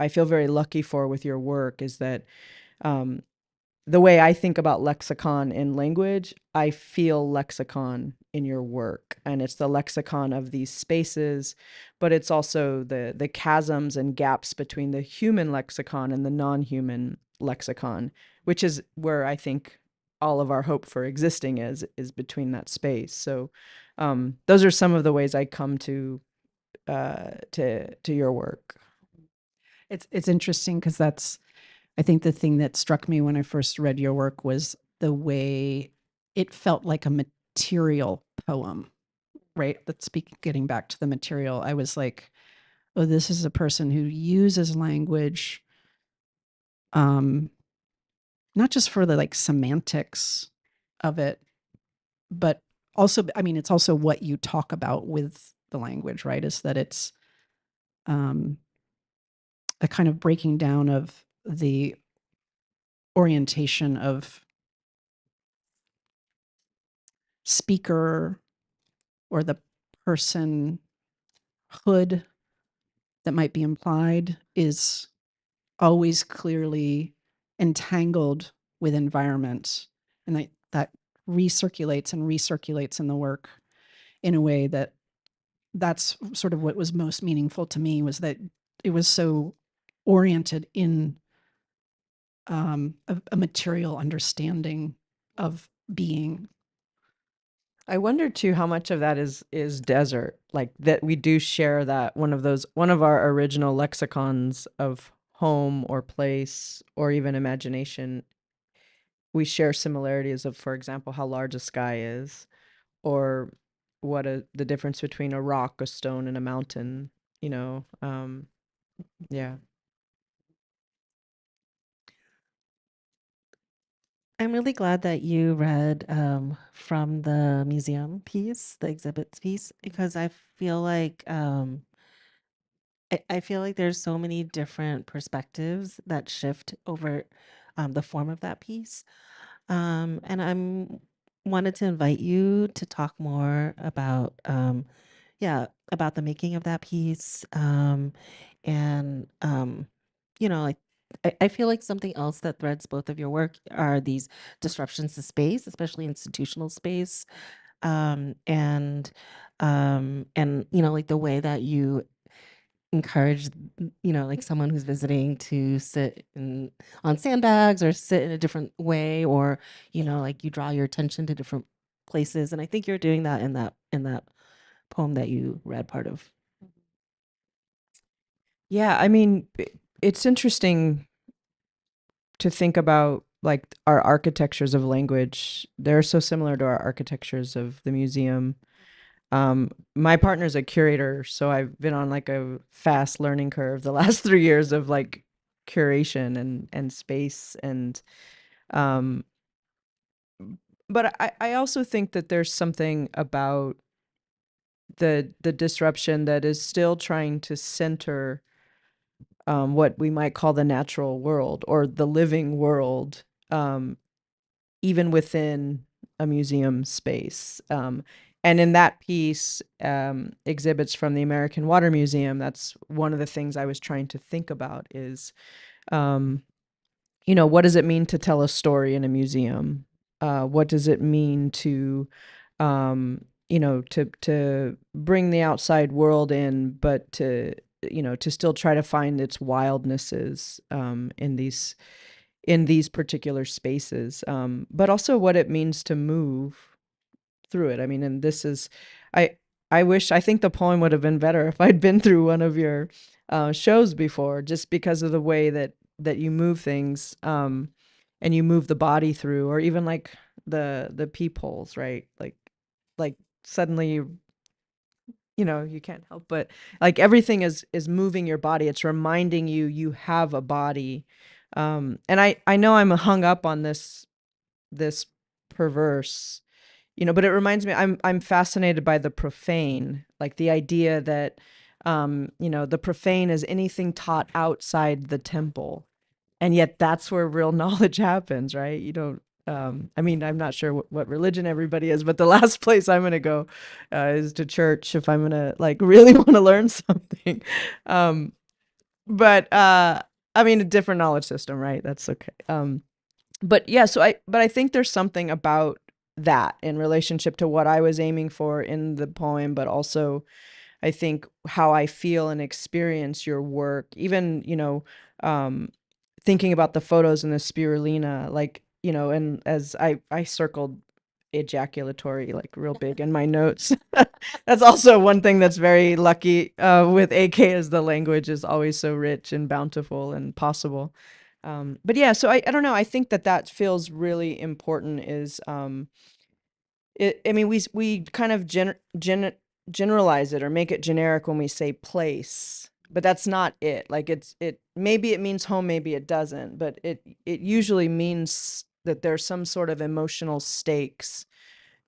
feel very lucky for with your work, is that the way I think about lexicon in language, I feel lexicon in your work. And it's the lexicon of these spaces, but it's also the chasms and gaps between the human lexicon and the non-human lexicon, which is where I think all of our hope for existing is between that space. So those are some of the ways I come to your work. It's interesting because I think the thing that struck me when I first read your work was the way it felt like a material poem, right? Getting back to the material, I was like, oh, this is a person who uses language, not just for the like semantics of it, but also, I mean, it's also what you talk about with the language, right? Is that it's a kind of breaking down of the orientation of speaker or the personhood that might be implied is always clearly entangled with environment, and that recirculates and recirculates in the work in a way that's sort of what was most meaningful to me, was that it was so oriented in a material understanding of being. I wonder too how much of that is desert, like that we do share that one of our original lexicons of home or place or even imagination. We share similarities of, for example, how large a sky is, or the difference between a rock, a stone, and a mountain. You know, yeah. I'm really glad that you read from the museum piece, the exhibits piece, because I feel like I feel like there's so many different perspectives that shift over the form of that piece. And I'm wanted to invite you to talk more about yeah, about the making of that piece. And like I feel like something else that threads both of your work are these disruptions to space, especially institutional space. And like the way that you encourage like someone who's visiting to sit on sandbags or sit in a different way, or like you draw your attention to different places, and I think you're doing that in that poem that you read part of. Yeah, I mean, it's interesting to think about like our architectures of language. They're so similar to our architectures of the museum. My partner's a curator, so I've been on like a fast learning curve the last 3 years of like curation and space and um but I also think that there's something about the disruption that is still trying to center what we might call the natural world or the living world, even within a museum space. And in that piece, exhibits from the American Water Museum, that's one of the things I was trying to think about is, what does it mean to tell a story in a museum? What does it mean to, to bring the outside world in, but to still try to find its wildnesses in these particular spaces, but also what it means to move through it. I mean, and this is, I, I think the poem would have been better if I'd been through one of your shows before, just because of the way that you move things, and you move the body through, or even like the peepholes, right? Like suddenly you can't help but like everything is moving your body. It's reminding you have a body. And I know I'm hung up on this perverse, but it reminds me, I'm fascinated by the profane, like the idea that the profane is anything taught outside the temple, and yet that's where real knowledge happens, right? You don't I mean, I'm not sure what religion everybody is, but the last place I'm going to go is to church if I'm going to like really want to learn something. um but I mean, a different knowledge system, right? That's okay. But yeah, but I think there's something about that in relationship to what I was aiming for in the poem, but also I think how I feel and experience your work, even, thinking about the photos in the spirulina, like, and as I circled ejaculatory like real big in my notes. That's also one thing that's very lucky with AK, is the language is always so rich and bountiful and possible. But yeah, so I don't know. I think that feels really important is I mean, we kind of generalize it or make it generic when we say place, but that's not it. Like it maybe it means home, maybe it doesn't, but it usually means that there's some sort of emotional stakes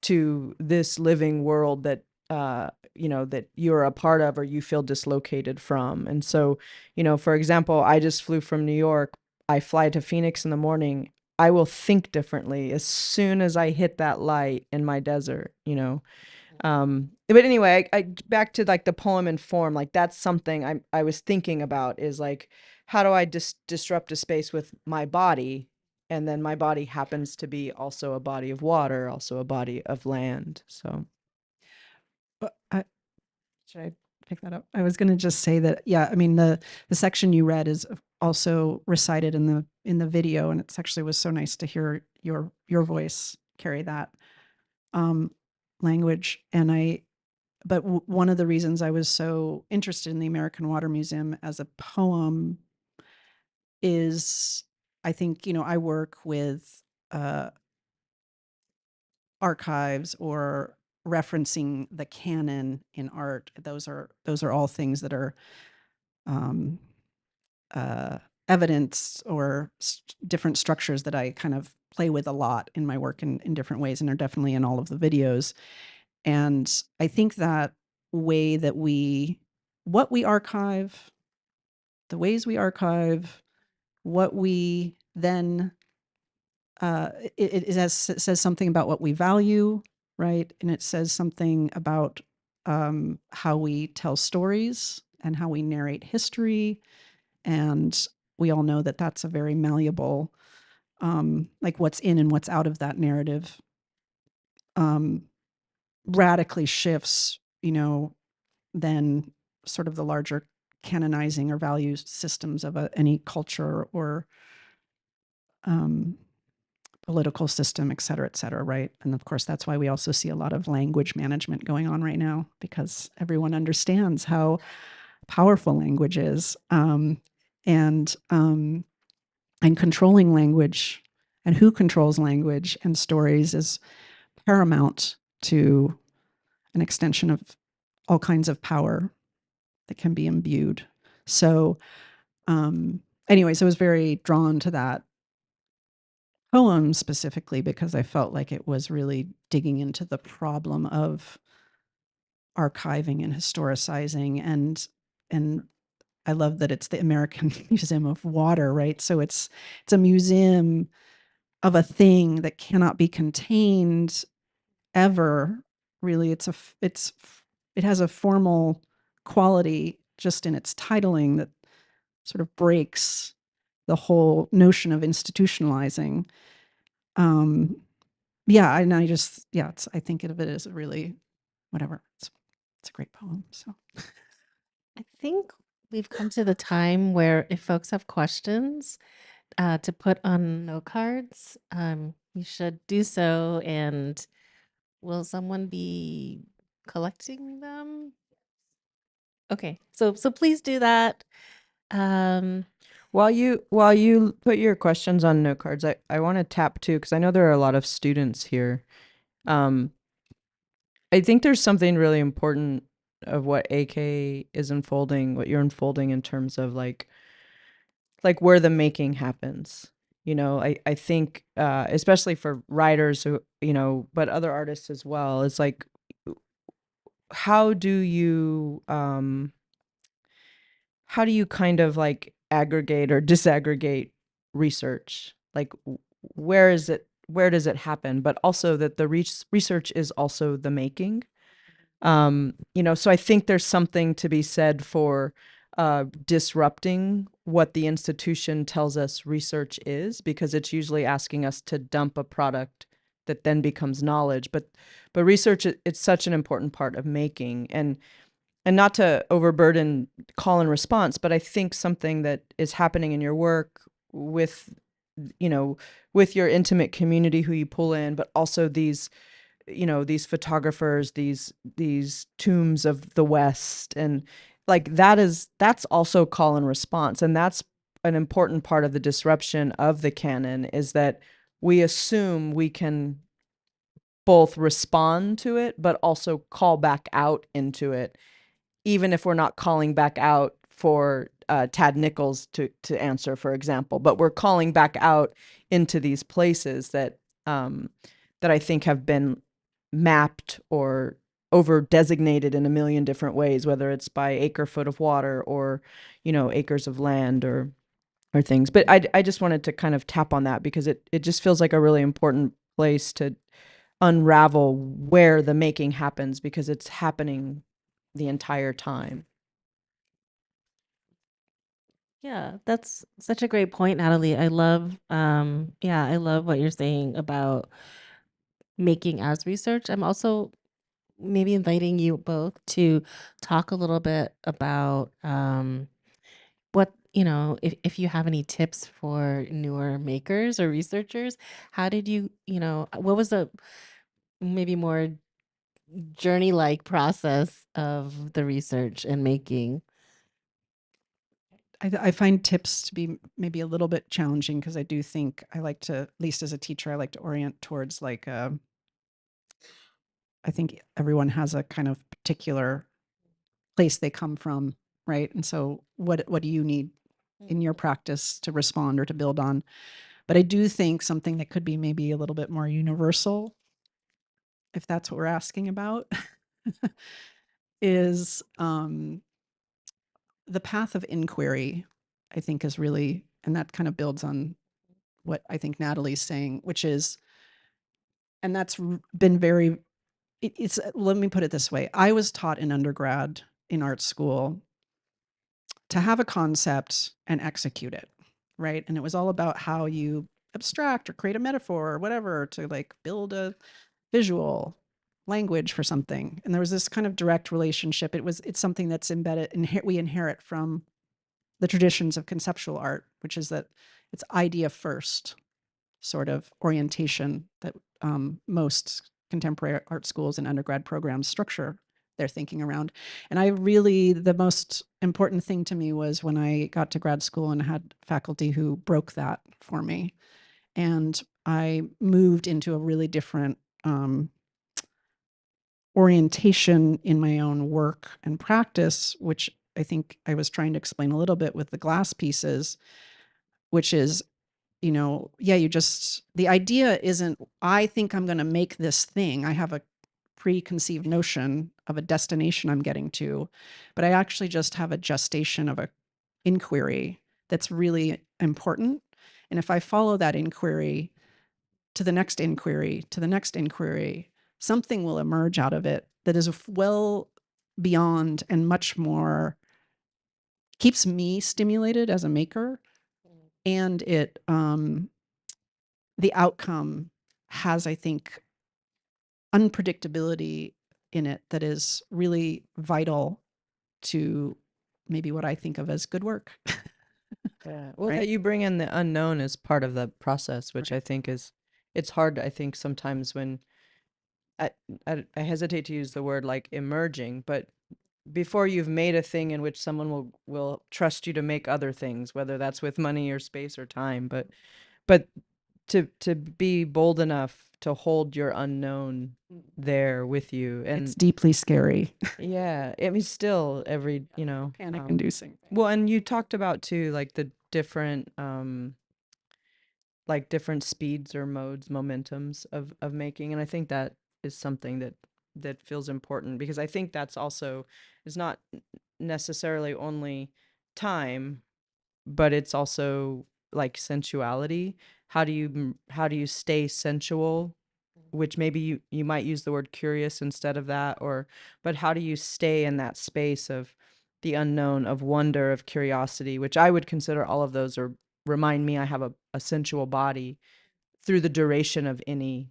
to this living world that that you're a part of or you feel dislocated from. And so, for example, I just flew from New York. I fly to Phoenix in the morning. I will think differently as soon as I hit that light in my desert. But anyway, I back to like the poem and form, like that's something I was thinking about, is like, how do I disrupt a space with my body? And then my body happens to be also a body of water, also a body of land. So But should I pick that up? I was going to just say that, yeah, I mean, the section you read is also recited in the video, and it actually was so nice to hear your voice carry that language. But one of the reasons I was so interested in the American Water Museum as a poem is, I think, I work with archives or referencing the canon in art. Those are all things that are um, evidence or different structures that I kind of play with a lot in my work in different ways, and are definitely in all of the videos. And I think that way that what we archive, the ways we archive, what we then, it says something about what we value, right? And it says something about how we tell stories and how we narrate history. And we all know that that's a very malleable, like what's in and what's out of that narrative radically shifts, than sort of the larger canonizing or value systems of any culture or political system, et cetera, right? And of course, that's why we also see a lot of language management going on right now, because everyone understands how powerful language is, and controlling language and who controls language and stories is paramount to an extension of all kinds of power that can be imbued. So anyways, I was very drawn to that poem specifically because I felt like it was really digging into the problem of archiving and historicizing, and I love that it's the American Museum of Water, right? So it's a museum of a thing that cannot be contained ever. Really, it has a formal quality just in its titling that sort of breaks the whole notion of institutionalizing. Yeah, and I just, yeah, I think of it as a really, whatever. It's a great poem. So I think we've come to the time where if folks have questions to put on note cards, you should do so. And will someone be collecting them? Okay, so please do that. while you put your questions on note cards, I want to tap too, because I know there are a lot of students here. I think there's something really important of what AK is unfolding, what you're unfolding in terms of like where the making happens. I think especially for writers who, but other artists as well, it's like, how do you kind of like aggregate or disaggregate research? Like where does it happen? But also that the research is also the making. So I think there's something to be said for disrupting what the institution tells us research is, because it's usually asking us to dump a product that then becomes knowledge. But research, it's such an important part of making. And not to overburden call and response, but I think something that is happening in your work with, with your intimate community who you pull in, but also these photographers, these tombs of the West, and like that's also call and response. And that's an important part of the disruption of the canon, is that we assume we can both respond to it, but also call back out into it, even if we're not calling back out for Tad Nichols to answer, for example, but we're calling back out into these places that I think have been mapped or over designated in a million different ways, whether it's by acre foot of water or, acres of land or things. But I just wanted to kind of tap on that because it just feels like a really important place to unravel where the making happens, because it's happening the entire time. Yeah, that's such a great point, Natalie. I love, I love what you're saying about making as research. I'm also maybe inviting you both to talk a little bit about what, if you have any tips for newer makers or researchers. How did you, what was the maybe more journey-like process of the research and making? I find tips to be maybe a little bit challenging because I do think I like to, at least as a teacher, I like to orient towards like I think everyone has a kind of particular place they come from, right? And so what do you need in your practice to respond or to build on? But I do think something that could be maybe a little bit more universal, if that's what we're asking about, is the path of inquiry, I think is really, and that kind of builds on what I think Natalie's saying, which is, and that's been very, it's, let me put it this way. I was taught in undergrad in art school to have a concept and execute it, right? And it was all about how you abstract or create a metaphor or whatever to like build a visual language for something. And there was this kind of direct relationship. It's something that's embedded, we inherit from the traditions of conceptual art, which is that it's idea first sort of orientation that most contemporary art schools and undergrad programs structure their thinking around. And the most important thing to me was when I got to grad school and had faculty who broke that for me. And I moved into a really different orientation in my own work and practice, which I think I was trying to explain a little bit with the glass pieces, which is, the idea isn't, I think I'm going to make this thing. I have a preconceived notion of a destination I'm getting to, but I actually just have a gestation of a inquiry that's really important. And if I follow that inquiry to the next inquiry, to the next inquiry, something will emerge out of it that is well beyond and much more keeps me stimulated as a maker. And it, the outcome has, I think, unpredictability in it that is really vital to maybe what I think of as good work. Yeah. Well, Right? that you bring in the unknown as part of the process, which Right. I think it's hard. I think sometimes when I hesitate to use the word like emerging, but before you've made a thing in which someone will trust you to make other things, whether that's with money or space or time, but to be bold enough to hold your unknown there with you. And It's deeply scary, yeah, I mean, still panic inducing. well, and you talked about too, like the different different speeds or modes, momentums of making. And I think that is something that feels important, because I think that's also is not necessarily only time, but it's also like sensuality. How do you stay sensual, which maybe you might use the word curious instead of that, but how do you stay in that space of the unknown, of wonder, of curiosity, which I would consider all of those, or remind me I have a sensual body through the duration of any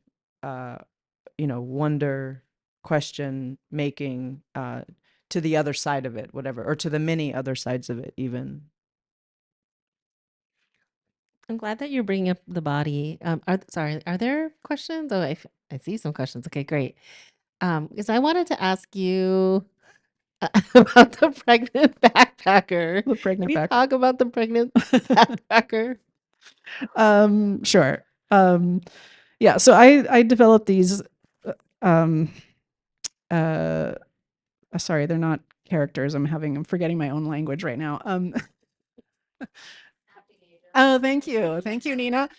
wonder, question, making, to the other side of it, whatever, or to the many other sides of it even. I'm glad that you're bringing up the body. Are there questions? Oh, I see some questions. Okay, great. Because I wanted to ask you about the pregnant backpacker. The pregnant Can you backpacker. talk about the pregnant backpacker? Sure. Yeah, so I developed these sorry, they're not characters. I'm forgetting my own language right now. Oh, thank you. Thank you, Nina.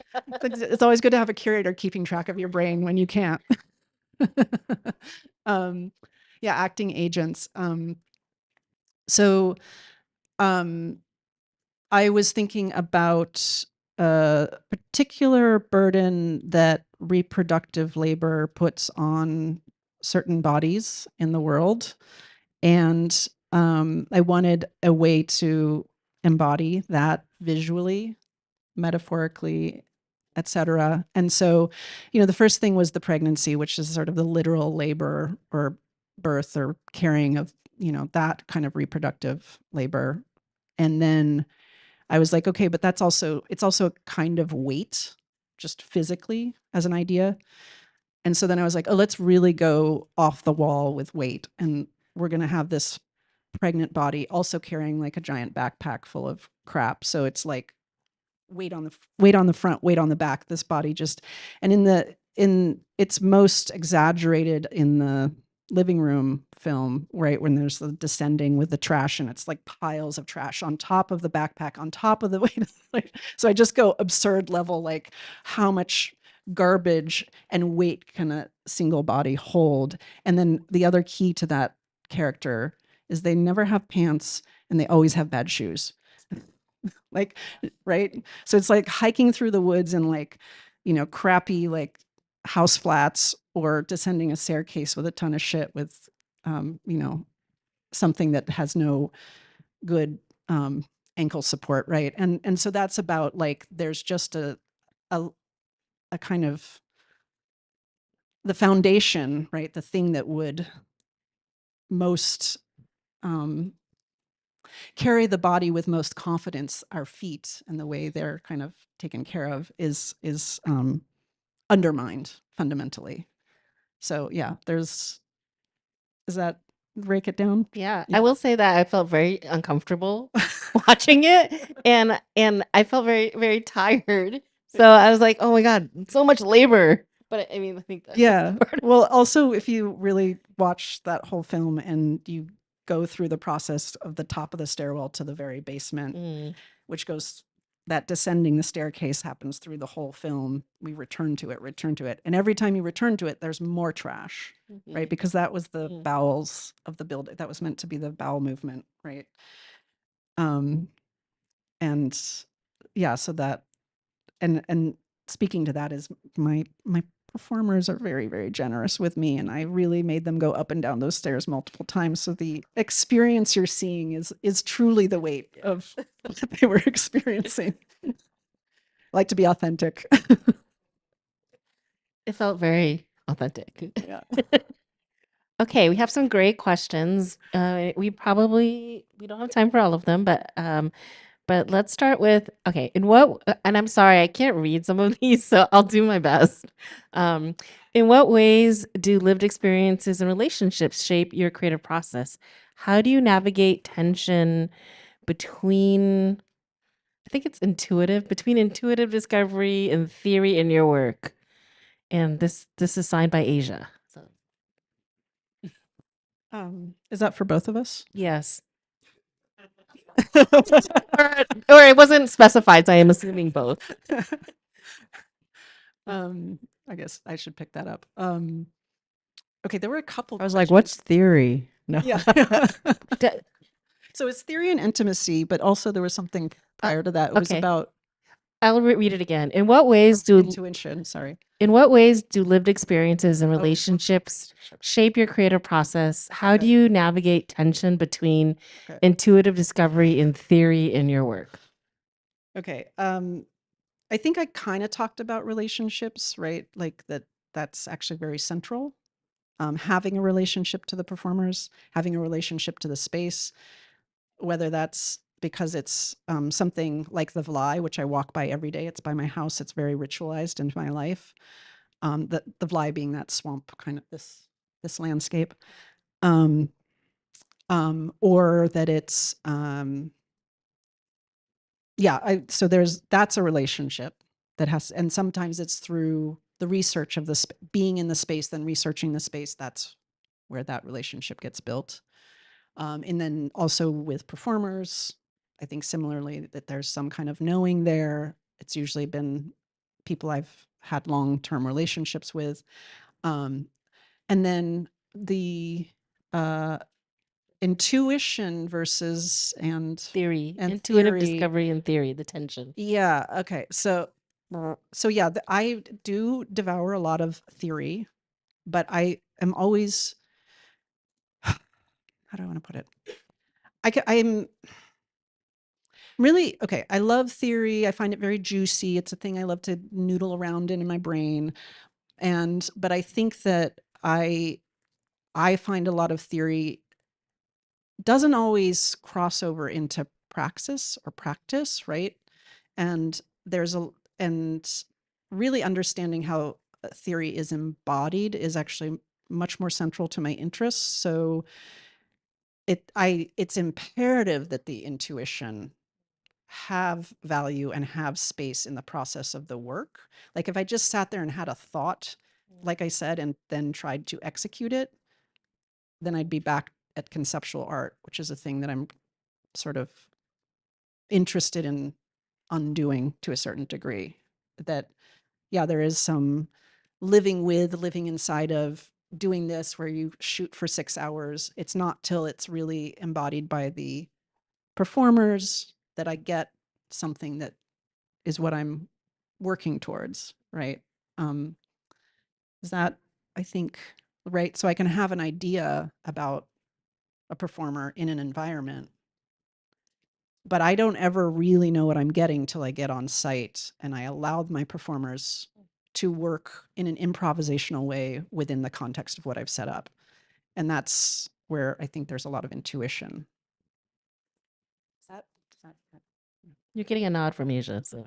It's always good to have a curator keeping track of your brain when you can't. Yeah, acting agents. So I was thinking about a particular burden that reproductive labor puts on certain bodies in the world. And I wanted a way to embody that visually, metaphorically, etc. And so, the first thing was the pregnancy, which is sort of the literal labor or birth or carrying of, that kind of reproductive labor. And then I was like, okay, but it's also a kind of weight, just physically as an idea. And so then I was like, oh, let's really go off the wall with weight. And we're going to have this pregnant body also carrying like a giant backpack full of crap. So it's like weight on the front, weight on the back. This body just, and in it's most exaggerated in the living room film, right, when there's the descending with the trash, and it's like piles of trash on top of the backpack, on top of the weight. Like, so I just go absurd level, like how much garbage and weight can a single body hold. And then the other key to that character is they never have pants and they always have bad shoes. Like, right? So it's like hiking through the woods in like, crappy like house flats, or descending a staircase with a ton of shit with, something that has no good ankle support, right? And so that's about like there's just a kind of the foundation, right? The thing that would most carry the body with most confidence, our feet, and the way they're kind of taken care of is undermined fundamentally. So yeah, does that break it down? Yeah, Yeah. I will say that I felt very uncomfortable watching it, and I felt very very tired. So I was like, "Oh my God, so much labor." But I mean, I think that's Yeah. part of Well, also, if you really watch that whole film and you go through the process of the top of the stairwell to the very basement, Mm, which goes, that descending the staircase happens through the whole film. We return to it. And every time you return to it, there's more trash, right? mhm, Because that was the mm. bowels of the building. That was meant to be the bowel movement, right? Um, and yeah, so that, and speaking to that is my performers are very, very generous with me, and I really made them go up and down those stairs multiple times. So the experience you're seeing is truly the weight of what they were experiencing. I like to be authentic. It felt very authentic. Yeah. Okay, we have some great questions. We don't have time for all of them, but let's start with, okay, and I'm sorry, I can't read some of these, so I'll do my best. Um, in what ways do lived experiences and relationships shape your creative process? How do you navigate tension between, I think it's between intuitive discovery and theory in your work? And this is signed by Asia. So, Is that for both of us? yes. Or it wasn't specified, so I am assuming both. I guess I should pick that up. Okay, there were a couple I was like, what's questions. theory? No. Yeah. D- So it's theory and intimacy, but also there was something prior to that. It was okay. about I'll read it again. In what ways do intuition. Sorry. lived experiences and relationships shape your creative process? How do Okay. you navigate tension between Okay. intuitive discovery and theory in your work? Okay. I think I kind of talked about relationships, right? Like that's actually very central. Having a relationship to the performers, having a relationship to the space, whether that's because it's something like the Vlai, which I walk by every day. It's by my house. It's very ritualized into my life. The Vlai being that swamp, kind of this landscape, or that it's so that's a relationship that has, and sometimes it's through the research of being in the space, then researching the space. That's where that relationship gets built. And then also with performers, I think similarly that there's some kind of knowing there. It's usually been people I've had long-term relationships with. And then the intuition versus Theory, and intuitive theory. discovery and theory, the tension. Yeah. Okay. So yeah, I do devour a lot of theory, but I am always, how do I want to put it? I'm really, okay, I love theory. I find it very juicy. It's a thing I love to noodle around in my brain. But I think that I find a lot of theory doesn't always cross over into praxis or practice, right? And and really understanding how theory is embodied is actually much more central to my interests. So it's imperative that the intuition have value and have space in the process of the work. Like if I just sat there and had a thought, like I said, and then tried to execute it, then I'd be back at conceptual art, which is a thing that I'm sort of interested in undoing to a certain degree. That, yeah, there is some living inside of doing this where you shoot for 6 hours. It's not till it's really embodied by the performers that I get something that is what I'm working towards, right? Um, is that, I think, right? So I can have an idea about a performer in an environment, but I don't ever really know what I'm getting till I get on site and I allow my performers to work in an improvisational way within the context of what I've set up. And that's where I think there's a lot of intuition. Is that You're getting a nod from Asia, so.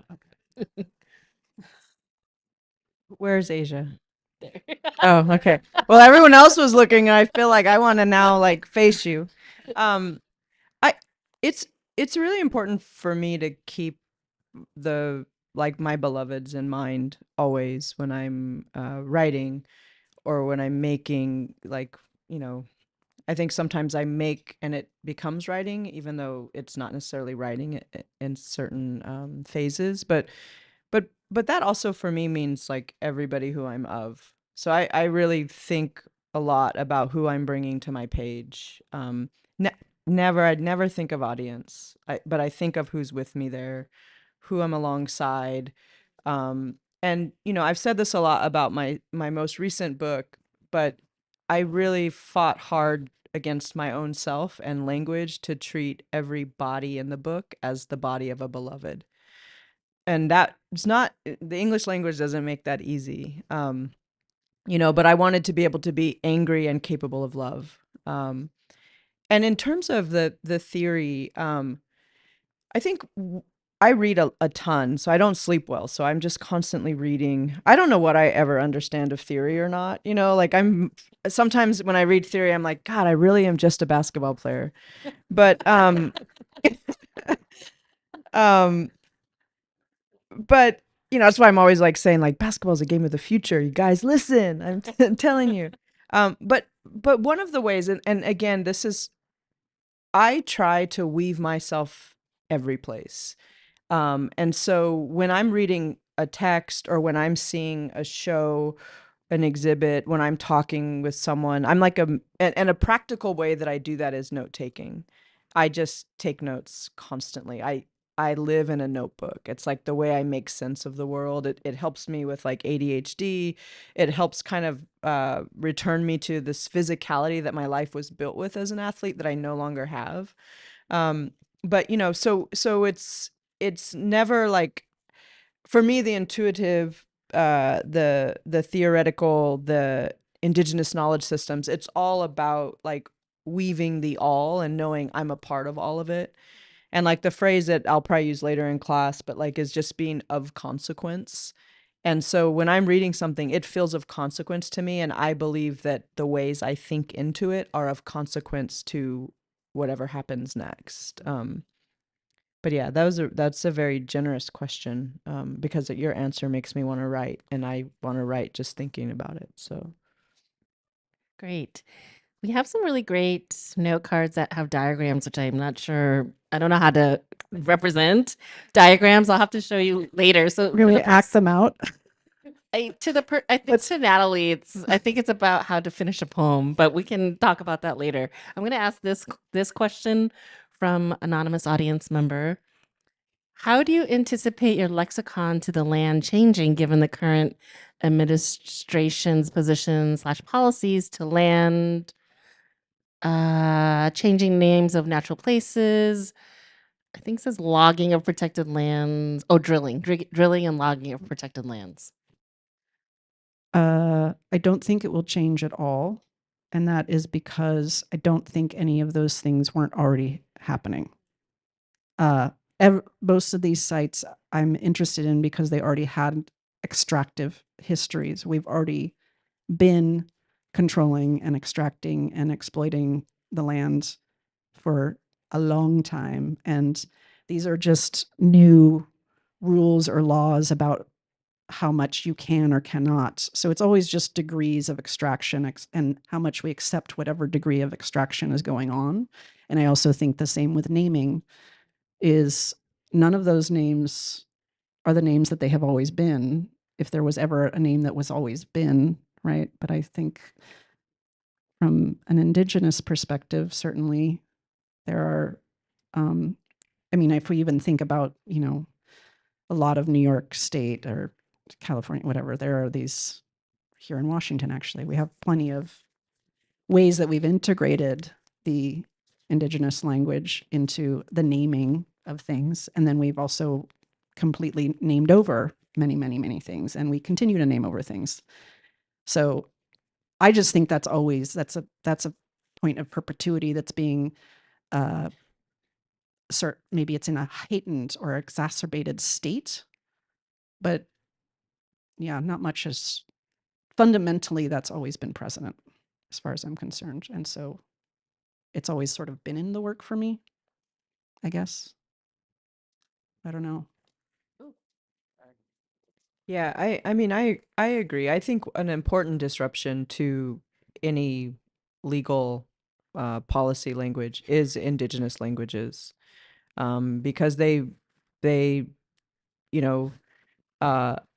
okay? Where's Asia? There. Oh, okay. Well, everyone else was looking, and I feel like I want to now like face you. I it's really important for me to keep the like my beloveds in mind always when I'm writing or when I'm making, like, you know, I think sometimes I make and it becomes writing, even though it's not necessarily writing in certain phases. But that also for me means like everybody who I'm of. So I really think a lot about who I'm bringing to my page. I'd never think of audience, but I think of who's with me there, who I'm alongside. And you know, I've said this a lot about my most recent book, but I really fought hard against my own self and language to treat every body in the book as the body of a beloved. And that's not, the English language doesn't make that easy. You know, but I wanted to be able to be angry and capable of love. And in terms of the theory, I think I read a ton, so I don't sleep well. So I'm just constantly reading. I don't know what I ever understand of theory or not. You know, like sometimes when I read theory, I'm like, God, I really am just a basketball player. But um, but you know, that's why I'm always like saying like basketball is a game of the future. You guys listen. I'm telling you. But one of the ways, and again, this is, I try to weave myself every place. And so when I'm reading a text or when I'm seeing a show, an exhibit, when I'm talking with someone, I'm like and a practical way that I do that is note taking. I just take notes constantly. I live in a notebook. It's like the way I make sense of the world. It helps me with like ADHD. It helps kind of return me to this physicality that my life was built with as an athlete that I no longer have. But you know, so it's never like, for me, the intuitive, the theoretical, the indigenous knowledge systems, it's all about like weaving the all and knowing I'm a part of all of it. And like the phrase that I'll probably use later in class, but like is just being of consequence. And so when I'm reading something, it feels of consequence to me. And I believe that the ways I think into it are of consequence to whatever happens next. But yeah, that's a very generous question, because your answer makes me want to write, and I want to write just thinking about it. So Great. We have some really great note cards that have diagrams, which I'm not sure. I don't know how to represent diagrams. I'll have to show you later. So Can we act them out? I think to Natalie, I think it's about how to finish a poem, but we can talk about that later. I'm going to ask this question from anonymous audience member. How do you anticipate your lexicon to the land changing given the current administration's position / policies to land, changing names of natural places? I think it says logging of protected lands. Oh, drilling and logging of protected lands. I don't think it will change at all. And that is because I don't think any of those things weren't already happening. Most of these sites I'm interested in because they already had extractive histories. We've already been controlling and extracting and exploiting the land for a long time. And these are just new rules or laws about how much you can or cannot. So it's always just degrees of extraction and how much we accept whatever degree of extraction is going on. And I also think the same with naming is none of those names are the names that they have always been, if there was ever a name that was always been, right? But I think from an Indigenous perspective, certainly there are, I mean, if we even think about, a lot of New York State or California, whatever, there are these, here in Washington, actually, we have plenty of ways that we've integrated the Indigenous language into the naming of things. And then we've also completely named over many, many, many things. And we continue to name over things. So I just think that's a point of perpetuity that's being, maybe it's in a heightened or exacerbated state, but yeah, not much has fundamentally that's always been present as far as I'm concerned. And so it's always sort of been in the work for me, I guess. I don't know. Yeah, I mean, I agree. I think an important disruption to any legal policy language is indigenous languages, because they you know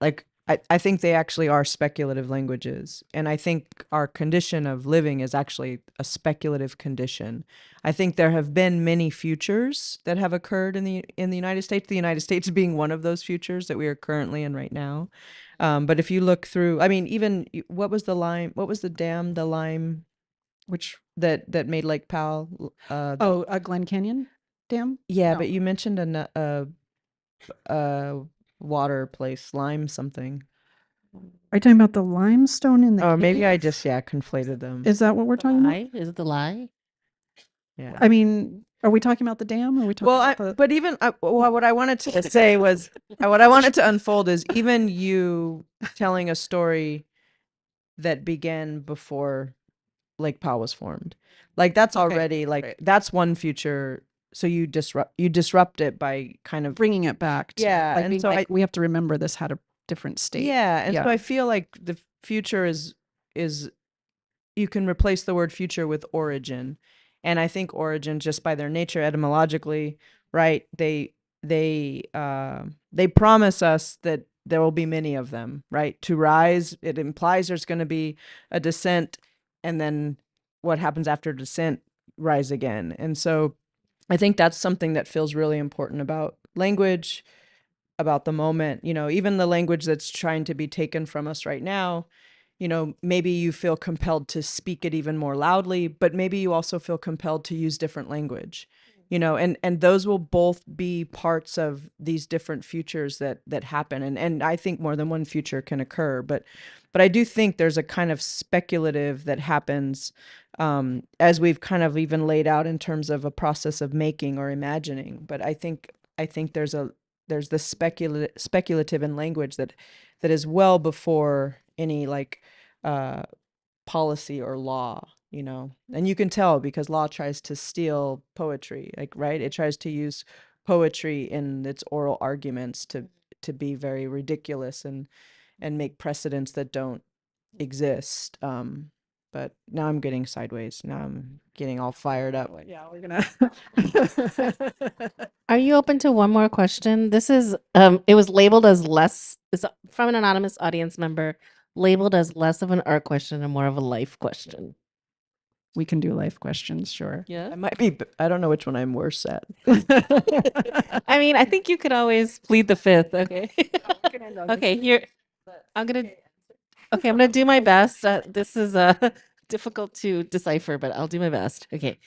like I think they actually are speculative languages, and I think our condition of living is actually a speculative condition. I think there have been many futures that have occurred in the United States, the United States being one of those futures that we are currently in right now. But if you look through, I mean, even what was the dam, the lime, Which, that made Lake Powell? a Glen Canyon Dam? Yeah, No. but you mentioned a water place, lime something. Are you talking about the limestone in the Or maybe cave? I just conflated them. Is that what we're talking about? Lie? Is it the lie? Yeah. I mean, are we talking about the dam? Or are we talking about the... But even what I wanted to say was what I wanted to unfold is even you telling a story that began before Lake Powell was formed. Like that's already right. that's one future. So you disrupt it by kind of bringing it back to, Yeah, like, and being so like, we have to remember this had a different state. yeah, and so Yeah. I feel like the future is you can replace the word future with origin. And I think origin, just by their nature etymologically, right, they promise us that there will be many of them, right? To rise, it implies there's going to be a descent, and then what happens after descent, rise again. And so I think that's something that feels really important about language, about the moment. Even the language that's trying to be taken from us right now, maybe you feel compelled to speak it even more loudly, but maybe you also feel compelled to use different language, and those will both be parts of these different futures that happen. And I think more than one future can occur, but I do think there's a kind of speculative that happens, as we've kind of even laid out in terms of a process of making or imagining. But I think there's this speculative in language that is well before any policy or law, and you can tell because law tries to steal poetry, right? It tries to use poetry in its oral arguments to be very ridiculous and make precedents that don't exist. But now I'm getting sideways. Now I'm getting all fired up. Yeah, we're gonna. Are you open to one more question? This is it was labeled as less, it's from an anonymous audience member, labeled as less of an art question and more of a life question. We can do life questions, sure. Yeah. I might be. I don't know which one I'm worse at. I mean, I think you could always plead the fifth. Okay. Okay, here I'm gonna do my best. This is difficult to decipher, but I'll do my best. Okay.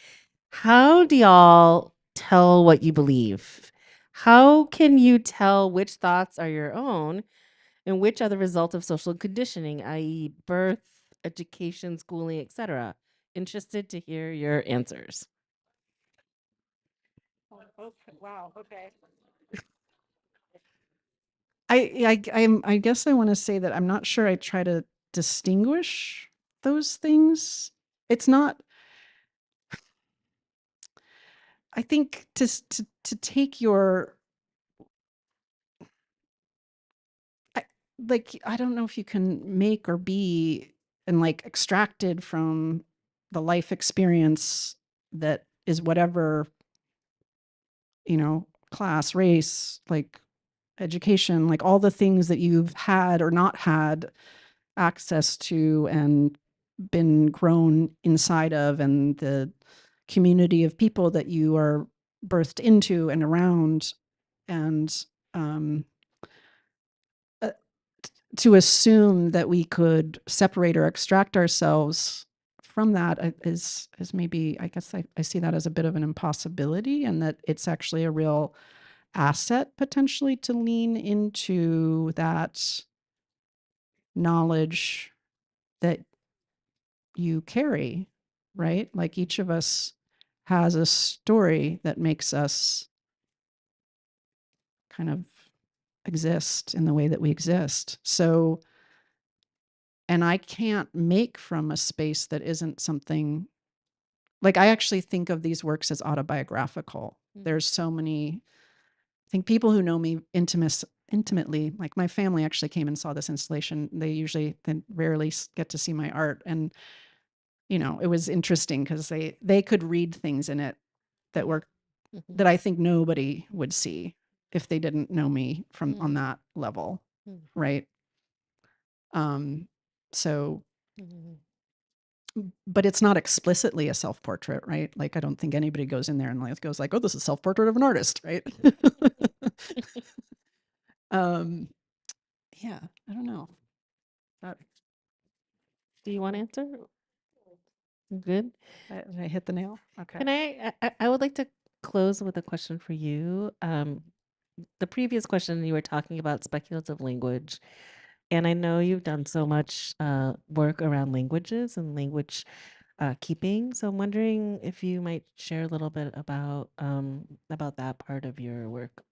How do y'all tell what you believe? How can you tell which thoughts are your own and which are the result of social conditioning, i.e., birth, education, schooling, etc.? Interested to hear your answers. Wow. Okay. I guess I want to say that I'm not sure I try to distinguish those things. It's not. I think to take your I don't know if you can make or be and like extracted from the life experience that is whatever, class, race, like education, like all the things that you've had or not had access to and been grown inside of, and the community of people that you are birthed into and around. And um, uh, to assume that we could separate or extract ourselves from that is maybe, I guess I see that as a bit of an impossibility, and that it's actually a real asset potentially to lean into that knowledge that you carry, right? Like each of us has a story that makes us kind of exist in the way that we exist. So, and I can't make from a space that isn't something like, I actually think of these works as autobiographical. There's so many, I think people who know me intimately, like my family actually came and saw this installation. They rarely get to see my art. And, it was interesting because they could read things in it that were, that I think nobody would see if they didn't know me from on that level. Right. So, but it's not explicitly a self-portrait, right? Like, I don't think anybody goes in there and like goes like, oh, this is self-portrait of an artist, right? Yeah, I don't know. Do you want to answer? Good. Did I hit the nail? Okay. Can I would like to close with a question for you. The previous question, you were talking about speculative language, and I know you've done so much work around languages and language keeping. So I'm wondering if you might share a little bit about that part of your work.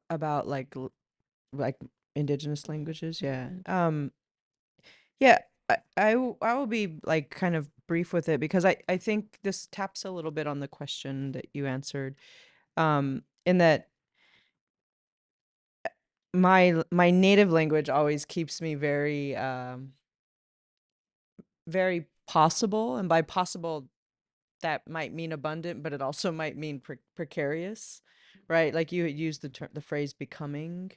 About like indigenous languages. Yeah. Yeah. I will be like kind of brief with it, because I think this taps a little bit on the question that you answered. In that my native language always keeps me very very possible, and by possible that might mean abundant, but it also might mean precarious, right? Like you had used the phrase becoming,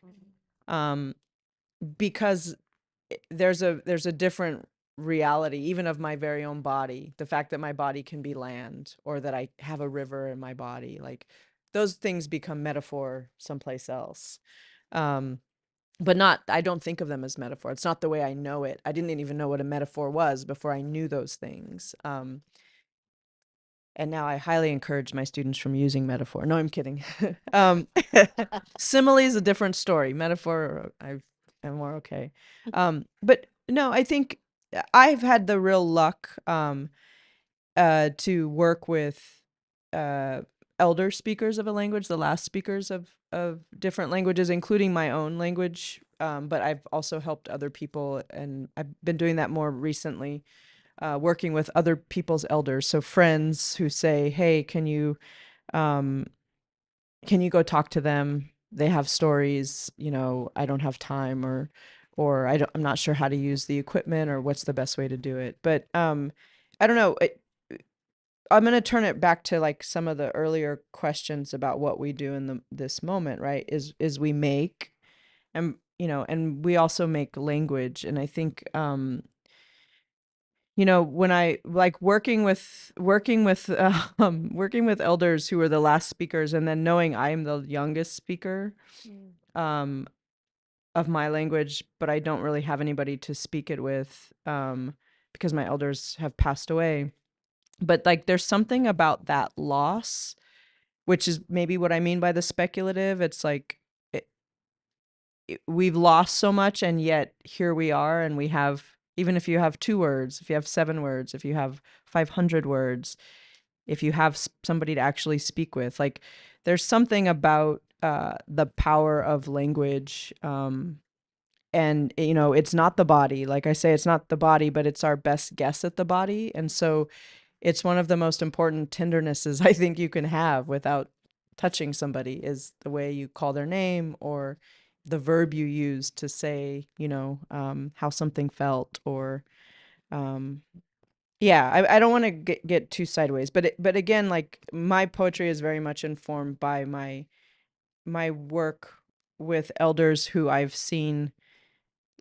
because there's a different reality even of my very own body. The fact that my body can be land, or that I have a river in my body, like those things become metaphor someplace else. But not, I don't think of them as metaphor. It's not the way I know it. I didn't even know what a metaphor was before I knew those things. And now I highly encourage my students from using metaphor. No, I'm kidding. Simile is a different story. Metaphor, I'm more okay. But no, I think I've had the real luck to work with elder speakers of a language, the last speakers of different languages, including my own language. But I've also helped other people, and I've been doing that more recently. Working with other people's elders, so friends who say, "Hey, can you go talk to them? They have stories. I don't have time," or I'm not sure how to use the equipment or what's the best way to do it. But I don't know. I'm going to turn it back to like some of the earlier questions about what we do in this moment, right? Is we make, and and we also make language. And I think when I like working with working with elders who were the last speakers, and then knowing I'm the youngest speaker of my language, but I don't really have anybody to speak it with because my elders have passed away. But like there's something about that loss, which is maybe what I mean by the speculative. It's like we've lost so much, and yet here we are, and we have, even if you have 2 words, if you have 7 words, if you have 500 words, if you have somebody to actually speak with, like there's something about the power of language. And it's not the body, like I say, it's not the body, but it's our best guess at the body. And so it's one of the most important tendernesses I think you can have without touching somebody, is the way you call their name, or the verb you use to say, how something felt, or yeah, I don't want to get too sideways, but again, like my poetry is very much informed by my work with elders who I've seen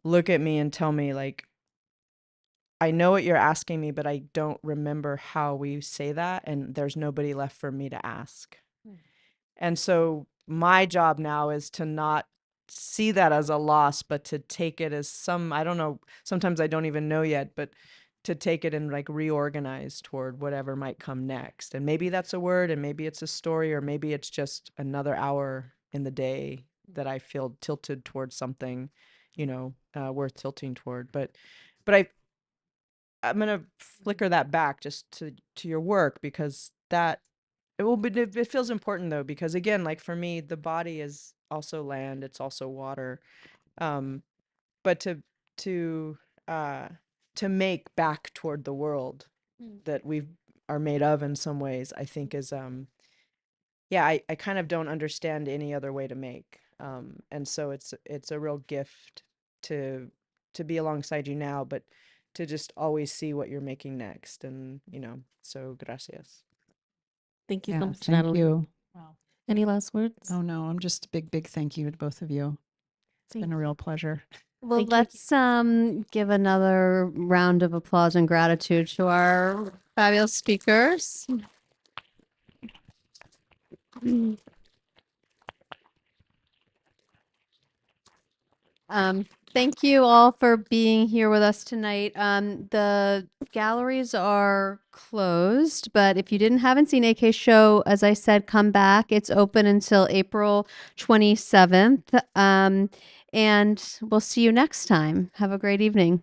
look at me and tell me, like, I know what you're asking me, but I don't remember how we say that, and there's nobody left for me to ask. And so my job now is to not see that as a loss, but to take it as I don't know, sometimes I don't even know yet, but to take it and like reorganize toward whatever might come next. And maybe that's a word, and maybe it's a story, or maybe it's just another hour in the day that I feel tilted towards something, worth tilting toward. But I'm gonna flicker that back just to your work, because it feels important though, because again, like for me, the body is also land, it's also water. But to uh to make back toward the world that we are made of in some ways, I think is yeah, I kind of don't understand any other way to make. And so it's a real gift to be alongside you now, but to just always see what you're making next. And so gracias. Thank you Yeah, so much, thank Natalie. you. Wow. Any last words? Oh no, I'm just a big thank you to both of you. It's been a real pleasure. Well, Thank you. let's give another round of applause and gratitude to our fabulous speakers. Thank you all for being here with us tonight. The galleries are closed, but if you haven't seen AK Show, as I said, come back. It's open until April 27th. And we'll see you next time. Have a great evening.